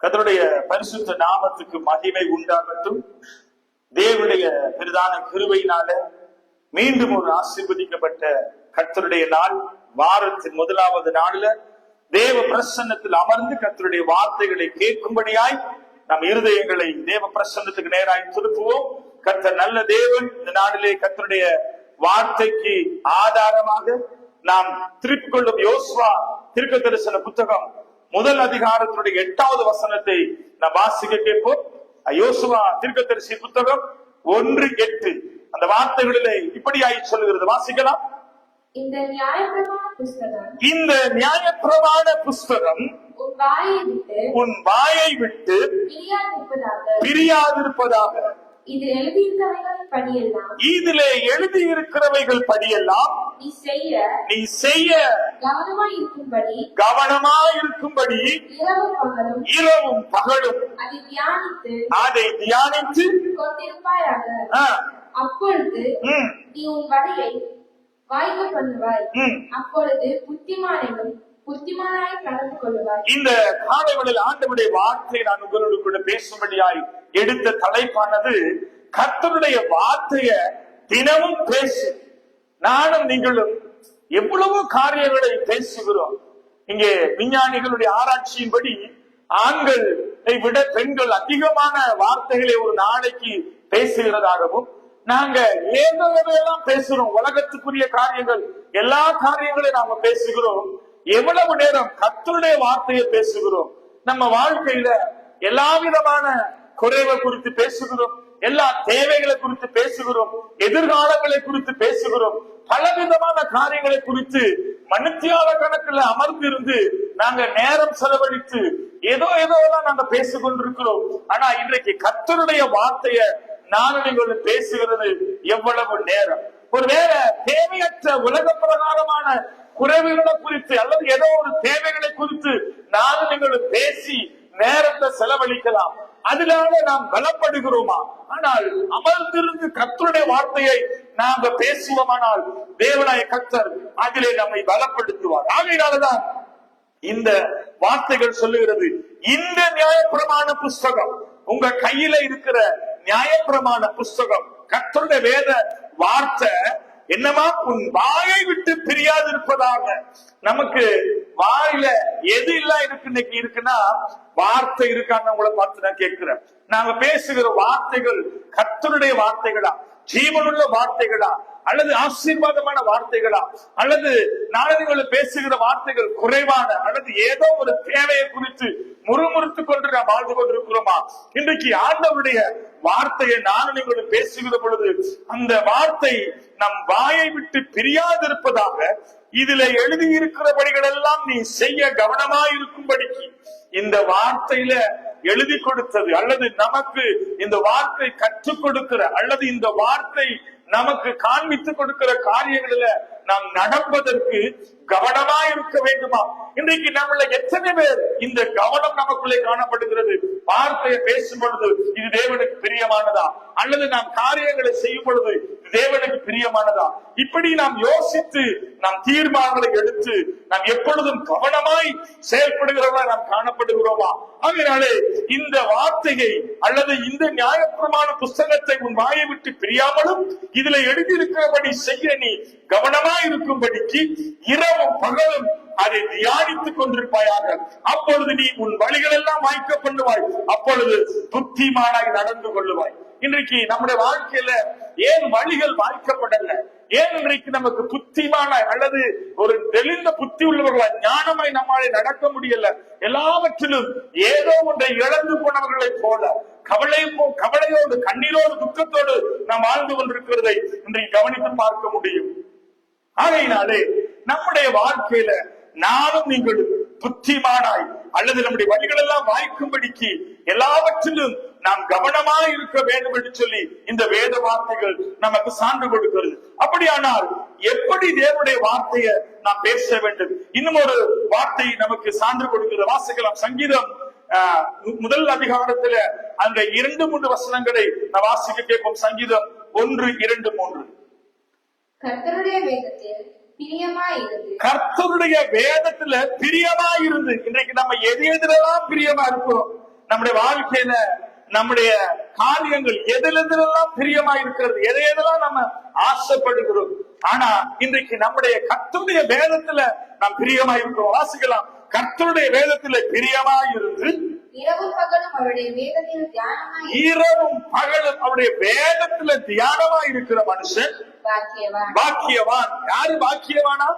கர்த்தருடைய பரிசுத்த நாமத்துக்கு மகிமை உண்டாகட்டும். தேவனுடைய பிரதான கிருபையினால மீண்டும் ஒரு ஆசீர்வதிக்கப்பட்ட கர்த்தருடைய நாள், வாரத்தின் முதலாவது நாள்ல தேவ பிரசன்னத்தில் அமர்ந்து கர்த்தருடைய வார்த்தைகளை கேட்கும்படியாய் நம் இருதயங்களை தேவ பிரசன்னத்துக்கு நேராய் திருப்புவோம். கர்த்தர் நல்ல தேவன். இந்த நாளிலே கர்த்தருடைய வார்த்தைக்கு ஆதாரமாக நாம் திருப்பிக் கொள்ளும் யோசுவா தீர்க்க தரிசன புத்தகம் முதல் அதிகாரத்தினுடைய 8வது வசனத்தை நாம் வாசிக்க கேட்போம். யோசுவா தீர்க்கதரிசி புத்தகம் 1:8 அந்த வார்த்தைகளிலே இப்படியாய் சொல்லுகிறது. வாசிக்கலாம். இந்த நியாயப்பிரமாண புஸ்தகம் உன் வாயை விட்டு பிரியாதிருப்பதாக. இதிலே எழுதியிருக்கிறவைகள் படியெல்லாம் நீ செய்ய கவனமாயிருக்கும்படி இரவும் பகலும் அதை தியானித்து அப்பொழுது நீ உன் வழியை வாய்க்க பண்ணுவாய். அப்பொழுது புத்திமானாய் நடந்து கொள்வாய். இந்த காலைகளில் ஆண்டவருடைய வார்த்தையை நான் உங்களோடு கூட பேசும்படியாய் எடுத்த தலைப்பானது கர்த்தருடைய வார்த்தைய தினமும் பேசு. நானும் நீங்களும் எவ்வளவு காரியங்களை பேசுகிறோம். இங்கே விஞ்ஞானிகளுடைய ஆராய்ச்சியின்படி ஆண்களை விட பெண்கள் அதிகமான வார்த்தைகளை ஒரு நாளைக்கு பேசுகிறதாகவும், நாங்க ஏதெல்லாம் பேசுறோம், உலகத்துக்குரிய காரியங்கள் எல்லா காரியங்களையும் நாம பேசுகிறோம். எவ்வளவு நேரம் கர்த்தருடைய வார்த்தையை பேசுகிறோம். நம்ம வாழ்க்கையில எல்லா விதமான குறைவை குறித்து பேசுகிறோம், எல்லா தேவைகளை குறித்து பேசுகிறோம், எதிர்காலங்களை குறித்து பேசுகிறோம், பலவிதமான காரியங்களை குறித்து மணித்தியால கணக்குல அமர்ந்திருந்து நாங்க நேரம் செலவழித்து ஏதோதான் நாங்க பேசிக்கொண்டிருக்கிறோம். ஆனா இன்றைக்கு கர்த்தருடைய வார்த்தைய நானும் நீங்களும் பேசுகிறது எவ்வளவு நேரம்? ஒருவேளை தேவையற்ற உலக பிரகாரமான குறைவுகளை குறித்து அல்லது ஏதோ ஒரு தேவைகளை குறித்து நானும் நீங்களும் பேசி நேரத்தை செலவழிக்கலாம். அதனால நாம் பலப்படுகிறோமா? ஆனால் அமர்ந்திருந்து கர்த்தருடைய வார்த்தையை நாம பேசுவோமானால் தேவனாய கர்த்தர் அதிலே நம்மை பலப்படுத்துவார். ஆகையினாலதான் இந்த வார்த்தைகள் சொல்லுகிறது. இந்த நியாயப்பிரமாண புஸ்தகம், உங்க கையில இருக்கிற நியாயப்பிரமாண புஸ்தகம், கர்த்தருடைய வேத வார்த்தை என்னமா உன் வாயை விட்டு பிரியாதிருப்பதாக. நமக்கு வாயில எது எல்லாம் இன்னைக்கு இருக்குன்னா வார்த்தை இருக்கான்னு உங்களை பார்த்து நான் கேட்கிறேன். நாங்க பேசுகிற வார்த்தைகள் கர்த்தருடைய வார்த்தைகளா, ஜீவனுள்ள வார்த்தைகளா, அல்லது ஆசீர்வாதமான வார்த்தைகளா, அல்லது நாளை பேசுகிற வார்த்தைகள் குறைவான அல்லது ஏதோ ஒரு தேவையை குறித்து முறுமுறுத்துக் கொண்டு நாம் வாழ்ந்து கொண்டிருக்கிறோமா? இன்றைக்கு ஆண்டவருடைய வார்த்தையை நானும் நீங்களும் பேசுகிற பொழுது அந்த வார்த்தை நம் வாயை விட்டு பிரியாதிருப்பதாக. இதுல எழுதியிருக்கிறபடிகள் எல்லாம் நீ செய்ய கவனமாயிருக்கும்படிக்கு இந்த வார்த்தையில எழுதி கொடுத்தது அல்லது நமக்கு இந்த வார்த்தை கற்றுக் கொடுக்கிற அல்லது இந்த வார்த்தை நமக்கு காண்பித்துக் கொடுக்கிற காரியங்களில நாம் நடப்பதற்கு கவனமா இருக்க வேண்டுமா? இன்றைக்கு நம்மள எத்தனை பேர் இந்த கவனம் நமக்குள்ளே காணப்படுகிறது? வார்த்தையை பேசும் பொழுது இது தேவனுக்கு பிரியமானதா, அல்லது நாம் காரியங்களை செய்யும் பொழுது தேவனுக்கு பிரியமானதா? இப்படி நாம் யோசித்து நாம் தீர்மானங்களை எடுத்து நாம் எப்பொழுதும் கவனமாய் செயல்படுகிறவர்களா நாம் காணப்படுகிறோமா? அதனாலே இந்த வார்த்தையை அல்லது இந்த நியாயப்பிரமாண புஸ்தகத்தை உன் வாயை விட்டு பிரியாமலும் இதுல எழுதியிருக்கிறபடி செய்ய நீ கவனமாய் இருக்கும்படிக்கு இரவும் பகலும் அதை தியானித்துக் கொண்டிருப்பாயாக. அப்பொழுது நீ உன் வழிகள் எல்லாம் வாய்க்க பண்ணுவாய், அப்பொழுது புத்திமானாய் நடந்து கொள்ளுவாய். இன்றைக்கு நம்முடைய வாழ்க்கையில ஏன் வழிகள் வாய்க்கப்படல? ஏன் இன்றைக்கு நமக்கு புத்திமானாய் அல்லது ஒரு தெளிந்த புத்தி உள்ளவர்களாய் ஞானமாய் நம்மாலே நடக்க முடியல? எல்லாவற்றிலும் ஏதோ ஒன்றை இழந்து போனவர்களை போல கவலையோடு கண்ணீரோடு துக்கத்தோடு நாம் வாழ்ந்து கொண்டிருக்கிறதை இன்றைக்கு கவனித்து பார்க்க முடியும். ஆகையினாலே நம்முடைய வாழ்க்கையில நானும் நீங்களும் புத்திமானாய் அல்லது நம்முடைய வழிகள் எல்லாம் வாய்க்கும்படிக்கு எல்லாவற்றிலும் நாம் கவனமாக இருக்க வேண்டும் என்று சொல்லி இந்த வேத வார்த்தைகள் நமக்கு சான்று கொடுக்கிறது. அப்படியானால் எப்படி தேவனுடைய வார்த்தையை நாம் பேச வேண்டும்? இன்னும் ஒரு வார்த்தை நமக்கு சான்று கொடுக்கிறது. வாசிக்கலாம். சங்கீதம் முதல் அதிகாரத்துல அந்த 2-3 வசனங்களை நான் வாசிக்க கேட்போம். சங்கீதம் 1-2-3. கர்த்தருடைய வேதத்துல பிரியமாயிருந்து. இன்றைக்கு நம்ம எது எதிரெல்லாம் பிரியமா இருக்கிறோம்? நம்முடைய வாழ்க்கையில நம்முடைய காரியங்கள் எதிலெல்லாம் பிரியமா இருக்கிறது, எதையெல்லாம் நம்ம ஆசைப்படுகிறோம். ஆனா இன்றைக்கு நம்முடைய கர்த்தருடைய வேதத்துல நாம் பிரியமா இருக்கிறோம். வாசிக்கலாம். கர்த்தருடைய வேதத்துல பிரியமா இருந்து இரவும் பகலும் அவருடைய வேதத்தில் தியானமாய் வேதத்துல தியானமா இருக்கிற மனுஷன் பாக்கியவான். பாக்கியவான். யாரு பாக்கியவானா?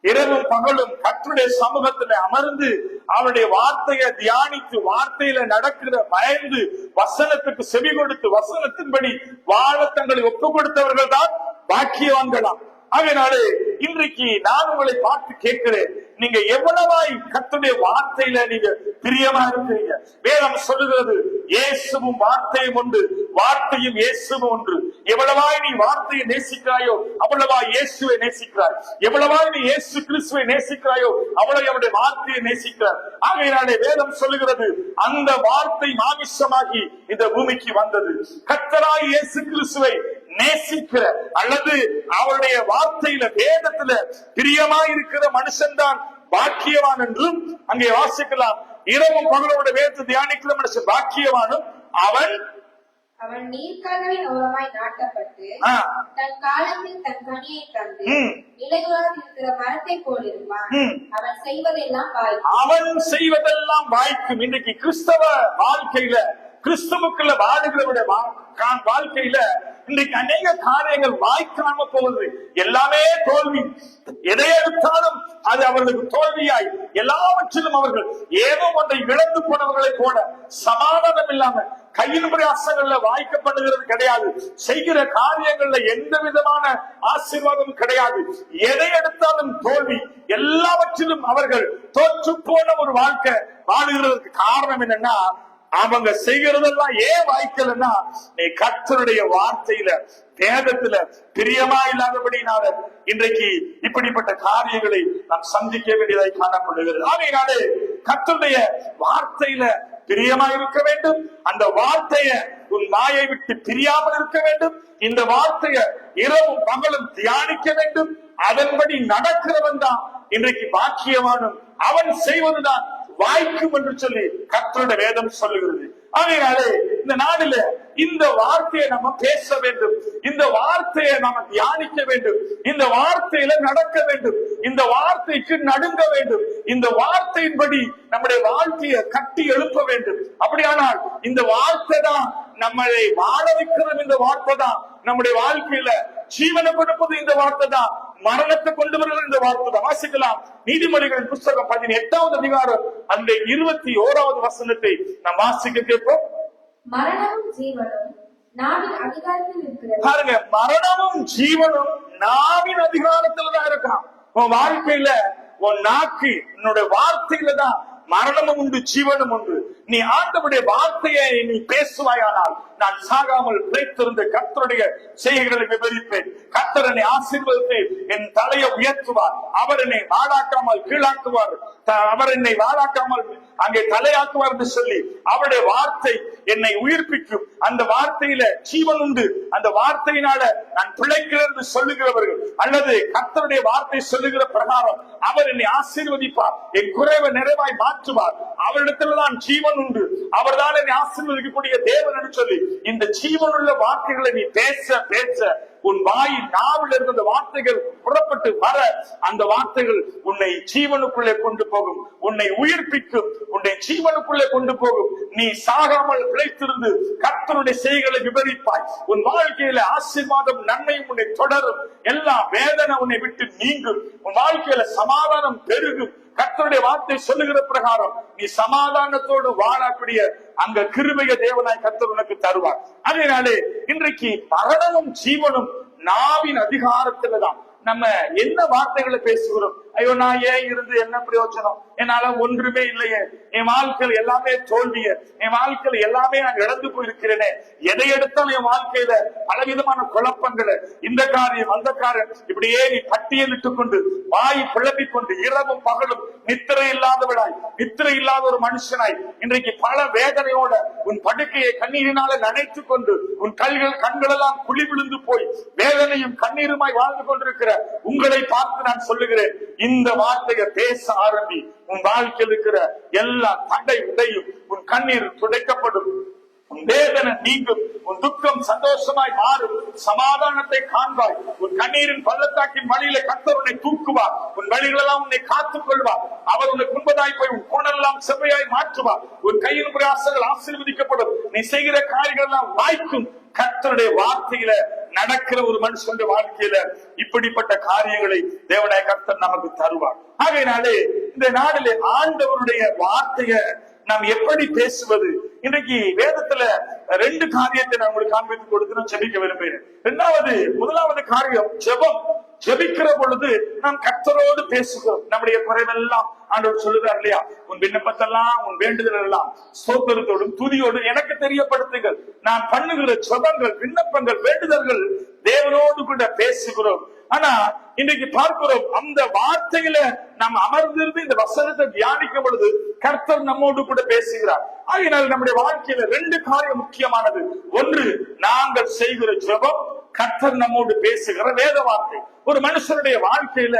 இரவும் பகலும் கர்த்தருடைய சமூகத்துல அமர்ந்து அவருடைய வார்த்தையை தியானித்து வார்த்தையில நடக்கிற பயந்து வசனத்துக்கு செவி கொடுத்து வசனத்தின்படி வாழ தங்களை ஒப்பு கொடுத்தவர்கள் தான் பாக்கியவான்களாம். அதனாலே இன்றைக்கு நான் உங்களை பார்த்து கேட்கிறேன், நீங்க எவ்வளவாய் கர்த்தருடைய வார்த்தையில நீங்க பிரியமா இருக்கிறீங்க? வேதம் சொல்லுகிறது, இயேசுவும் வார்த்தையும் ஒன்று, வார்த்தையும் இயேசுவும் ஒன்று. எவ்வளவாய் நீ வார்த்தையை நேசிக்கிறாயோ அவ்வளவாய் இயேசுவை நேசிக்கிறாய். எவ்வளவாய் நீ இயேசு கிறிஸ்துவை நேசிக்கிறாயோ அவ்வளவு அவருடைய வார்த்தையை நேசிக்கிறார். ஆகையினாலே வேதம் சொல்லுகிறது, அந்த வார்த்தை மாமிசமாகி இந்த பூமிக்கு வந்தது. கர்த்தராய் இயேசு கிறிஸ்துவை நேசிக்கிற அல்லது அவருடைய வார்த்தையில வேதத்துல பிரியமா இருக்கிற மனுஷன் தான் பாக்கியவான் என்றும் அங்கே வாசிக்கலாம். இரவும் பகலோட வேதத்தை தியானிக்கிற மனுஷன் பாக்கியவானும் அவன் நீர்க்கால்களின் ஓரமாய் நாட்டப்பட்டு தன் காலத்தில் தன் கனியை தந்து இலையுறாது இருக்கிற மரத்தை போல் இருப்பான். அவன் செய்வதெல்லாம் வாய்க்கும். இன்றைக்கு கிறிஸ்தவ வாழ்க்கையில கிறிஸ்துவுக்குள்ள வாழுகிறவருடைய வாழ்க்கையில இன்றைக்கு அநேக காரியங்கள் வாய்க்காம போவது, எல்லாமே தோல்வி. எதை எடுத்தாலும் அது அவர்களுக்கு தோல்வியாய், எல்லாவற்றிலும் அவர்கள் ஏதோ ஒன்றை இழந்து போனவர்களை போல சமாதானம் இல்லாம கையின் பிரயாசங்கள்ல வாய்க்கப்படுகிறது கிடையாது. செய்கிற காரியங்கள்ல எந்த விதமான ஆசீர்வாதம் கிடையாது. எதை எடுத்தாலும் தோல்வி. எல்லாவற்றிலும் அவர்கள் தோற்று போன ஒரு வாழ்க்கை வாழுகிறதுக்கு காரணம் என்னன்னா, அவங்க செய்கிறதெல்லாம் ஏன் வாய்க்கலன்னா, நீ கர்த்தருடைய வார்த்தையில வேதத்துல பிரியமா இல்லாதபடினால இன்றைக்கு இப்படிப்பட்ட காரியங்களை நாம் சந்திக்க வேண்டியதாய் காணப்படுகிறது. ஆகையினாலே கர்த்தருடைய வார்த்தையில பிரியமா இருக்க வேண்டும். அந்த வார்த்தைய உன் வாயை விட்டு பிரியாமல் இருக்க வேண்டும். இந்த வார்த்தைய இரவும் பகலும் தியானிக்க வேண்டும். அதன்படி நடக்கிறவன் தான் இன்றைக்கு பாக்கியவானும், அவன் செய்வதுதான் வாய்க்கும் என்று சொல்லி கர்த்தருடைய வேதம் சொல்லுகிறது. ஆகையினாலே இந்த நாளில இந்த வார்த்தையை நம்ம பேச வேண்டும், இந்த வார்த்தையை நாம தியானிக்க வேண்டும், இந்த வார்த்தையில நடக்க வேண்டும், இந்த வார்த்தைக்கு நடுங்க வேண்டும், இந்த வார்த்தையின்படி நம்முடைய வாழ்க்கையை கட்டி எழுப்ப வேண்டும். அப்படியானால் இந்த வார்த்தை தான் நம்மளை வாழ வைக்கிறது. இந்த வார்த்தை தான் நம்முடைய வாழ்க்கையில ஜீவனை கொடுப்பது. இந்த வார்த்தை தான் மரணத்தை கொண்டு வருகிறது. இந்த வார்த்தை தான். வாசிக்கலாம். நீதிமொழிகளின் புஸ்தகம் 18வது அதிகாரம் அந்த 21வது வசனத்தை நாம் வாசிக்க கேட்போம். மரணமும் ஜீவனும் நாவின் அதிகாரத்தில் இருக்கிறது. பாருங்க, மரணமும் ஜீவனும் நாவின் அதிகாரத்துல தான் இருக்கான். உன் வாழ்க்கையில உன் நாக்கு என்னுடைய வார்த்தையில தான் மரணமும் உண்டு ஜீவனும் உண்டு. நீ ஆண்டவருடைய வார்த்தையை நீ பேசுவாயானால் நான் சாகாமல் பிழைத்திருந்த கர்த்தருடைய செய்கைகளை விவரிப்பேன். கர்த்தர் என்னை ஆசீர்வதித்து என் தலையை உயர்த்துவார். அவர் என்னை வாழாக்காமல் கீழாக்குவார். அவர் என்னை வாழாக்காமல் அங்கே தலையாக்குவார் என்று சொல்லி அவருடைய வார்த்தை என்னை உயிர்ப்பிக்கும். அந்த வார்த்தையில ஜீவன் உண்டு. அந்த வார்த்தையினால நான் பிழைக்கிறேன் என்று சொல்லுகிறவர்கள் அல்லது கர்த்தருடைய வார்த்தை சொல்லுகிற பிரகாரம் அவர் என்னை ஆசீர்வதிப்பார். என் குறைவை நிறைவாய் மாற்றுவார். அவரிடத்துலதான் ஜீவன் உண்டு. அவர் தான் என்னை ஆசீர்வதிக்கக்கூடிய தேவன் என்று சொல்லி இந்த ஜீவனுள்ள வார்த்தைகளை நீ பேச பேச உன் வாயின் நாவில் இருந்த அந்த வார்த்தைகள் புறப்பட்டு வர அந்த வார்த்தைகள் உன்னை ஜீவனுக்குள்ளே கொண்டு போகும், உன்னை உயிர்ப்பிக்கும், உன்னை ஜீவனுக்குள்ளே கொண்டு போகும். நீ சாகாமல் பிழைத்திருந்து கர்த்தருடைய செய்கைகளை விவரிப்பாய். உன் வாழ்க்கையில ஆசீர்வாதம் நன்மையும் உன்னை தொடரும். எல்லா வேதனை உன்னை விட்டு நீங்கும். உன் வாழ்க்கையில சமாதானம் பெருகும். கர்த்தருடைய வார்த்தை சொல்லுகிற பிரகாரம் நீ சமாதானத்தோடு வாழக்கூடிய அங்க கிருபைய தேவனாய் கர்த்தர் உனக்கு தருவார். அதனாலே இன்றைக்கு மரணமும் ஜீவனும் நாவின் அதிகாரத்துலதான். நம்ம என்ன வார்த்தைகளை பேசுகிறோம்? ஐயோ, நான் ஏன் இருந்து என்ன பிரயோஜனம்? என்னால ஒன்றுமே இல்லையே, என் வாழ்க்கையில் எல்லாமே தோல்விய, என் வாழ்க்கையில் எல்லாமே நான் இழந்து போயிருக்கிறேனே, எதை எடுத்தாலும் என் வாழ்க்கையில பலவிதமான குழப்பங்களை, இந்த காரியம் அந்த காரியம், இப்படியே நீ பட்டியலிட்டுக் கொண்டு வாய் பிளப்பிக் கொண்டு இரவும் பகலும் நித்திரை இல்லாதவளாய், நித்திரை இல்லாத ஒரு மனுஷனாய் இன்றைக்கு பல வேதனையோட உன் படுக்கையை கண்ணீரினால நனைத்துக் கொண்டு உன் கண்களெல்லாம் குழி விழுந்து போய் வேதனையும் கண்ணீருமாய் வாழ்ந்து கொண்டிருக்கிற உங்களை பார்த்து நான் சொல்லுகிறேன், இந்த வார்த்தையை பேச ஆரம்பி. உன் வாழ்க்கையில் இருக்கிற எல்லா தடை உடையும், உன் கண்ணீர் துடைக்கப்படும், உன் வேதனை நீங்கும், உன் துக்கம் சந்தோஷமாய் மாறும், சமாதானத்தை காண்பாய். உன் கண்ணீரின் பள்ளத்தாக்கின் வழியில கர்த்தர் உன்னை தூக்குவார், உன் வழிகளெல்லாம் உன்னை காத்துக் கொள்வார். அவர் உன்னை குன்பதாய் போய் உன் கோணெல்லாம் செவ்வையாய் மாற்றுவார். உன் கையின் பிரயாசங்கள் ஆசீர்வதிக்கப்படும், நீ செய்கிற காரியங்கள் எல்லாம் வாய்க்கும். கர்த்தருடைய வார்த்தையில நடக்கிற ஒரு மனுஷனுடைய வாழ்க்கையில இப்படிப்பட்ட காரியங்களை தேவனாய கர்த்தர் நமக்கு தருவார். ஆகையினாலே இந்த நாளிலே ஆண்டவருடைய வார்த்தைய நாம் எப்படி பேசுவது? இன்றைக்கு வேதத்துல 2 காரியத்தை நான் உங்களுக்கு காண்பித்து கொடுத்து ஜெபிக்க விரும்புகிறேன். முதலாவது காரியம் ஜெபம். ஜெபிக்கிற பொழுது நாம் கர்த்தரோடு பேசுகிறோம். நம்முடைய குறைவெல்லாம் ஆண்டவர் சொல்லுவார் இல்லையா, உன் விண்ணப்பத்தெல்லாம், உன் வேண்டுதல் எல்லாம் ஸ்தோத்திரத்தோடும் துதியோடும் எனக்கு தெரியப்படுத்துங்கள். நான் பண்ணுகிற ஜெபங்கள், விண்ணப்பங்கள், வேண்டுதல்கள் தேவனோடு கூட பேசுகிறோம். ஆனா இன்றைக்கு பார்க்கிறோம், அந்த வார்த்தையில நாம் அமர்ந்திருந்து இந்த வசனத்தை தியானிக்கும் பொழுது கர்த்தர் நம்மோடு கூட பேசுகிறார். ஆகையினால் நம்முடைய வாழ்க்கையில 2 காரியம் முக்கியமானது. ஒன்று, நாங்கள் செய்கிற ஜெபம், கர்த்தர் நம்மோடு பேசுகிற வேத வார்த்தை. ஒரு மனுஷனுடைய வாழ்க்கையில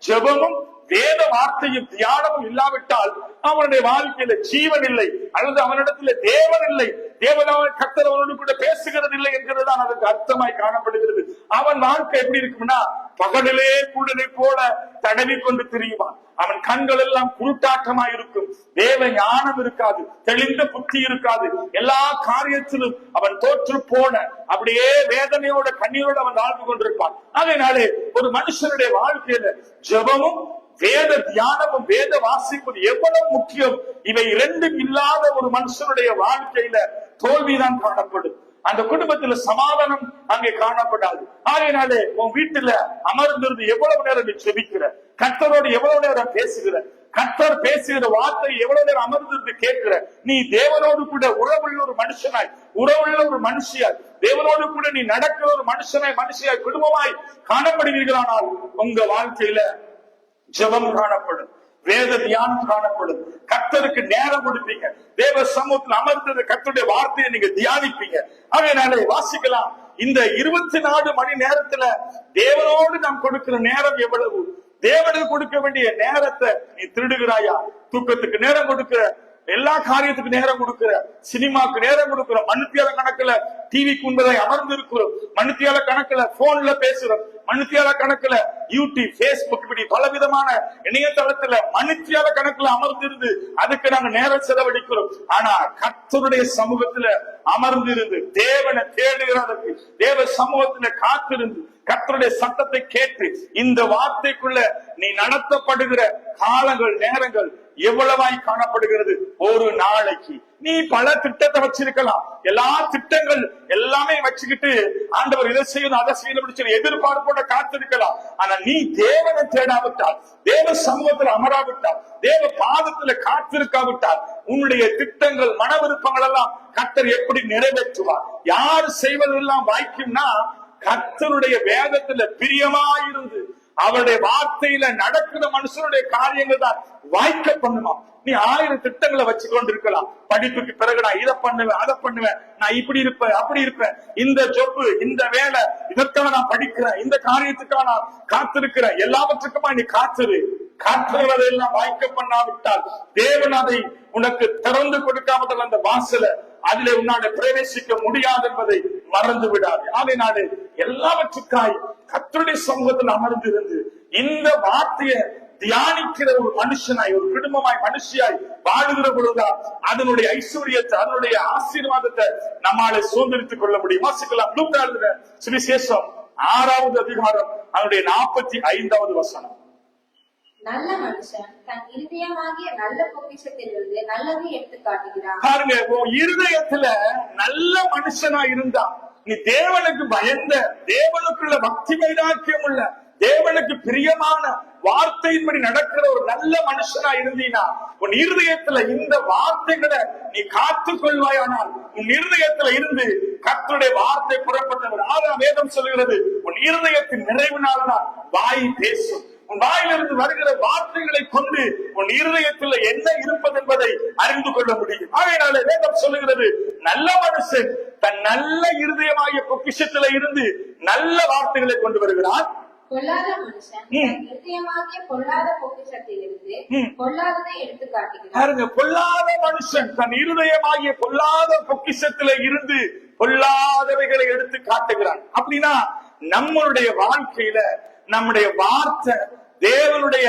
ஜெபமும் வேத வார்த்தையும் தியானமும் இல்லாவிட்டால் அவனுடைய வாழ்க்கையில ஜீவன் இல்லை, அல்லது அவனிடத்துல தேவன் இல்லை, தேவனான கர்த்தர் அவனோடு கூட பேசுகிறது இல்லை என்கிறது தான் அதற்கு அர்த்தமாய் காணப்படுகிறது. அவன் வாழ்க்கை எப்படி இருக்கும்னா, பகலிலே குருடனை போல தடவி கொண்டு திரியுவான். அவன் கண்கள் எல்லாம் குருட்டாட்டமாய் இருக்கும், தேவ ஞானம் இருக்காது, தெளிந்த புத்தி இருக்காது, எல்லா காரியத்திலும் அவன் தோற்று போன அப்படியே வேதனையோட கண்ணீரோட அவன் வாழ்ந்து கொண்டிருப்பான். அதனாலே ஒரு மனுஷனுடைய வாழ்க்கையில ஜெபமும் வேத தியானமும் வேத வாசிப்பது எவ்வளவு முக்கியம். இவை 2 இல்லாத ஒரு மனுஷனுடைய வாழ்க்கையில தோல்விதான் காணப்படும். அந்த குடும்பத்துல சமாதானம் அங்கே காணப்படாது. ஆகையினாலே உன் வீட்டுல அமர்ந்திருந்து எவ்வளவு நேரம் நீ ஜெபிக்கிற, கர்த்தரோடு எவ்வளவு நேரம் பேசுகிற, கர்த்தர் பேசுகிற வார்த்தை எவ்வளவு நேரம் அமர்ந்திருந்து கேட்கிற, நீ தேவனோடு கூட உறவுள்ள ஒரு மனுஷனாய், உறவுள்ள ஒரு மனுஷியாய், தேவனோடு கூட நீ நடக்கிற ஒரு மனுஷியாய் குடும்பமாய் காணப்படுவீர்களானால் உங்க வாழ்க்கையில ஜெபம் காணப்படும், வேத தியானம் காணப்படும், கர்த்தருக்கு நேரம் கொடுப்பீங்க, தேவ சமூகத்தில் அமர்ந்தது கர்த்தருடைய வார்த்தையை நீங்க தியானிப்பீங்க. அதனால வாசிக்கலாம், இந்த 24 மணி நேரத்துல தேவனோடு நாம் கொடுக்கிற நேரம் எவ்வளவு? தேவனுக்கு கொடுக்க வேண்டிய நேரத்தை நீ திருடுகிறாயா? தூக்கத்துக்கு நேரம் கொடுக்கிற, எல்லா காரியத்துக்கு நேரம் கொடுக்கிற, சினிமாக்கு நேரம் கொடுக்கிற, மணித்தியால கணக்குல டிவிக்கு முன்பதை அமர்ந்து இருக்கிறோம், மணித்தியால கணக்குல போன்ல பேசுறோம், மணித்தியால கணக்குல யூடியூப், பேஸ்புக், இப்படி பலவிதமான இணையதளத்துல மணித்தியால கணக்குல அமர்ந்திருந்து அதுக்கு நாங்க நேரம் செலவழிக்கிறோம். ஆனா கர்த்தருடைய சமூகத்துல அமர்ந்திருந்து தேவனை தேடுகிறதற்கு, தேவ சமூகத்துல காத்திருந்து கர்த்தருடைய சத்தத்தை கேட்டு இந்த வார்த்தைக்குள்ள நீ நடத்தப்படுகிற காலங்கள், நேரங்கள் எவ்வளவாய் காணப்படுகிறது? ஒரு நாளைக்கு நீ பல திட்டத்தை வச்சிருக்கலாம், எல்லா திட்டங்கள் எல்லாமே வச்சுக்கிட்டு ஆண்டவர் இதை செய்யணும் அதை செய்யணும் எதிர்பார்ப்போட காத்திருக்கலாம். ஆனா நீ தேவனை தேடாவிட்டால், தேவ சமூகத்தில் அமராவிட்டால், தேவ பாதத்துல காத்திருக்காவிட்டால் உன்னுடைய திட்டங்கள், மன விருப்பங்கள் எல்லாம் கர்த்தர் எப்படி நிறைவேற்றுவார்? யாரு செய்வதெல்லாம் வாய்க்கும்னா கர்த்தருடைய வேதத்துல பிரியமாயிருந்து அவருடைய வார்த்தையில நடக்கிற மனுஷனுடைய காரியங்கள் தான் வாய்க்க பண்ணுமா. நீ 1000 திட்டங்களை வச்சு கொண்டிருக்கலாம். படிப்புக்கு பிறகு நான் இதை பண்ணுவேன், அதை பண்ணுவேன், நான் இப்படி இருப்பேன், அப்படி இருப்பேன், இந்த ஜொப்பு, இந்த வேலை, இதற்காக நான் படிக்கிறேன், இந்த காரியத்துக்காக நான் காத்திருக்கிறேன், எல்லாவற்றுக்குமா நீ காத்திரு. காத்திருவதெல்லாம் வாய்க்க பண்ணாவிட்டால், தேவன் அதை உனக்கு திறந்து கொடுக்காமல் அந்த வாசல அதிலே உன்னால பிரவேசிக்க முடியாது என்பதை மறந்து விடாது. அதனாலே எல்லாவற்றுக்காய் கர்த்தருடைய சமூகத்தில் அமர்ந்திருந்து இந்த வார்த்தையை தியானிக்கிற ஒரு மனுஷனாய், ஒரு குடும்பமாய், மனுஷியாய் வாழுகிற பொழுதுதான் அதனுடைய ஐஸ்வர்யத்தை, அதனுடைய ஆசீர்வாதத்தை நம்மால சுதந்திரித்துக் கொள்ள முடியும். வாசிக்கலாம், லூக்கா எழுதின சுவிசேஷம் 6வது அதிகாரம் அதனுடைய 45வது வசனம். நல்ல மனுஷன் தன் இருதயமாகிய நல்ல பொக்கிஷத்திலிருந்து நல்லதை எடுத்து காட்டுகிறான். பாருங்க, உன் இருதயத்துல நல்ல மனுஷனா இருந்தா, நீ தேவனுக்கு பயந்த, தேவனுக்குள்ள பக்தி வைராக்கியம் உள்ள, தேவனுக்கு பிரியமான வார்த்தையின்படி நடக்கிற ஒரு நல்ல மனுஷனா இருந்தீனா, உன் இருதயத்துல இந்த வார்த்தைகளை நீ காத்துக் கொள்வாயானால், உன் இருதயத்துல இருந்து கர்த்தருடைய வார்த்தை புறப்பட்டவர். 6ஆம் வேதம் சொல்லுகிறது, உன் இருதயத்தின் நிறைவினால்தான் வாய் பேசும். உன் வாயிலிருந்து வருகிற வார்த்தைகளை கொண்டு உன் இருதயத்தில் என்ன இருப்பது என்பதை அறிந்து கொள்ள முடியும். ஆகையினாலே வேதம் சொல்லுகிறது, நல்ல மனுஷன் தன் நல்ல இருதயமாகிய பொக்கிஷத்தில இருந்து நல்ல வார்த்தைகளை கொண்டு வருகிறான், பொல்லாத மனுஷன் தன் இருதயமாகிய பொல்லாத பொக்கிஷத்திலிருந்து பொல்லாததை எடுத்து காட்டுகிறார். பாருங்க, பொல்லாத மனுஷன் தன் இருதயமாகிய பொல்லாத பொக்கிஷத்தில இருந்து பொல்லாதவைகளை எடுத்து காட்டுகிறான். அப்படின்னா நம்மளுடைய வாழ்க்கையில நம்முடைய வார்த்தை, தேவனுடைய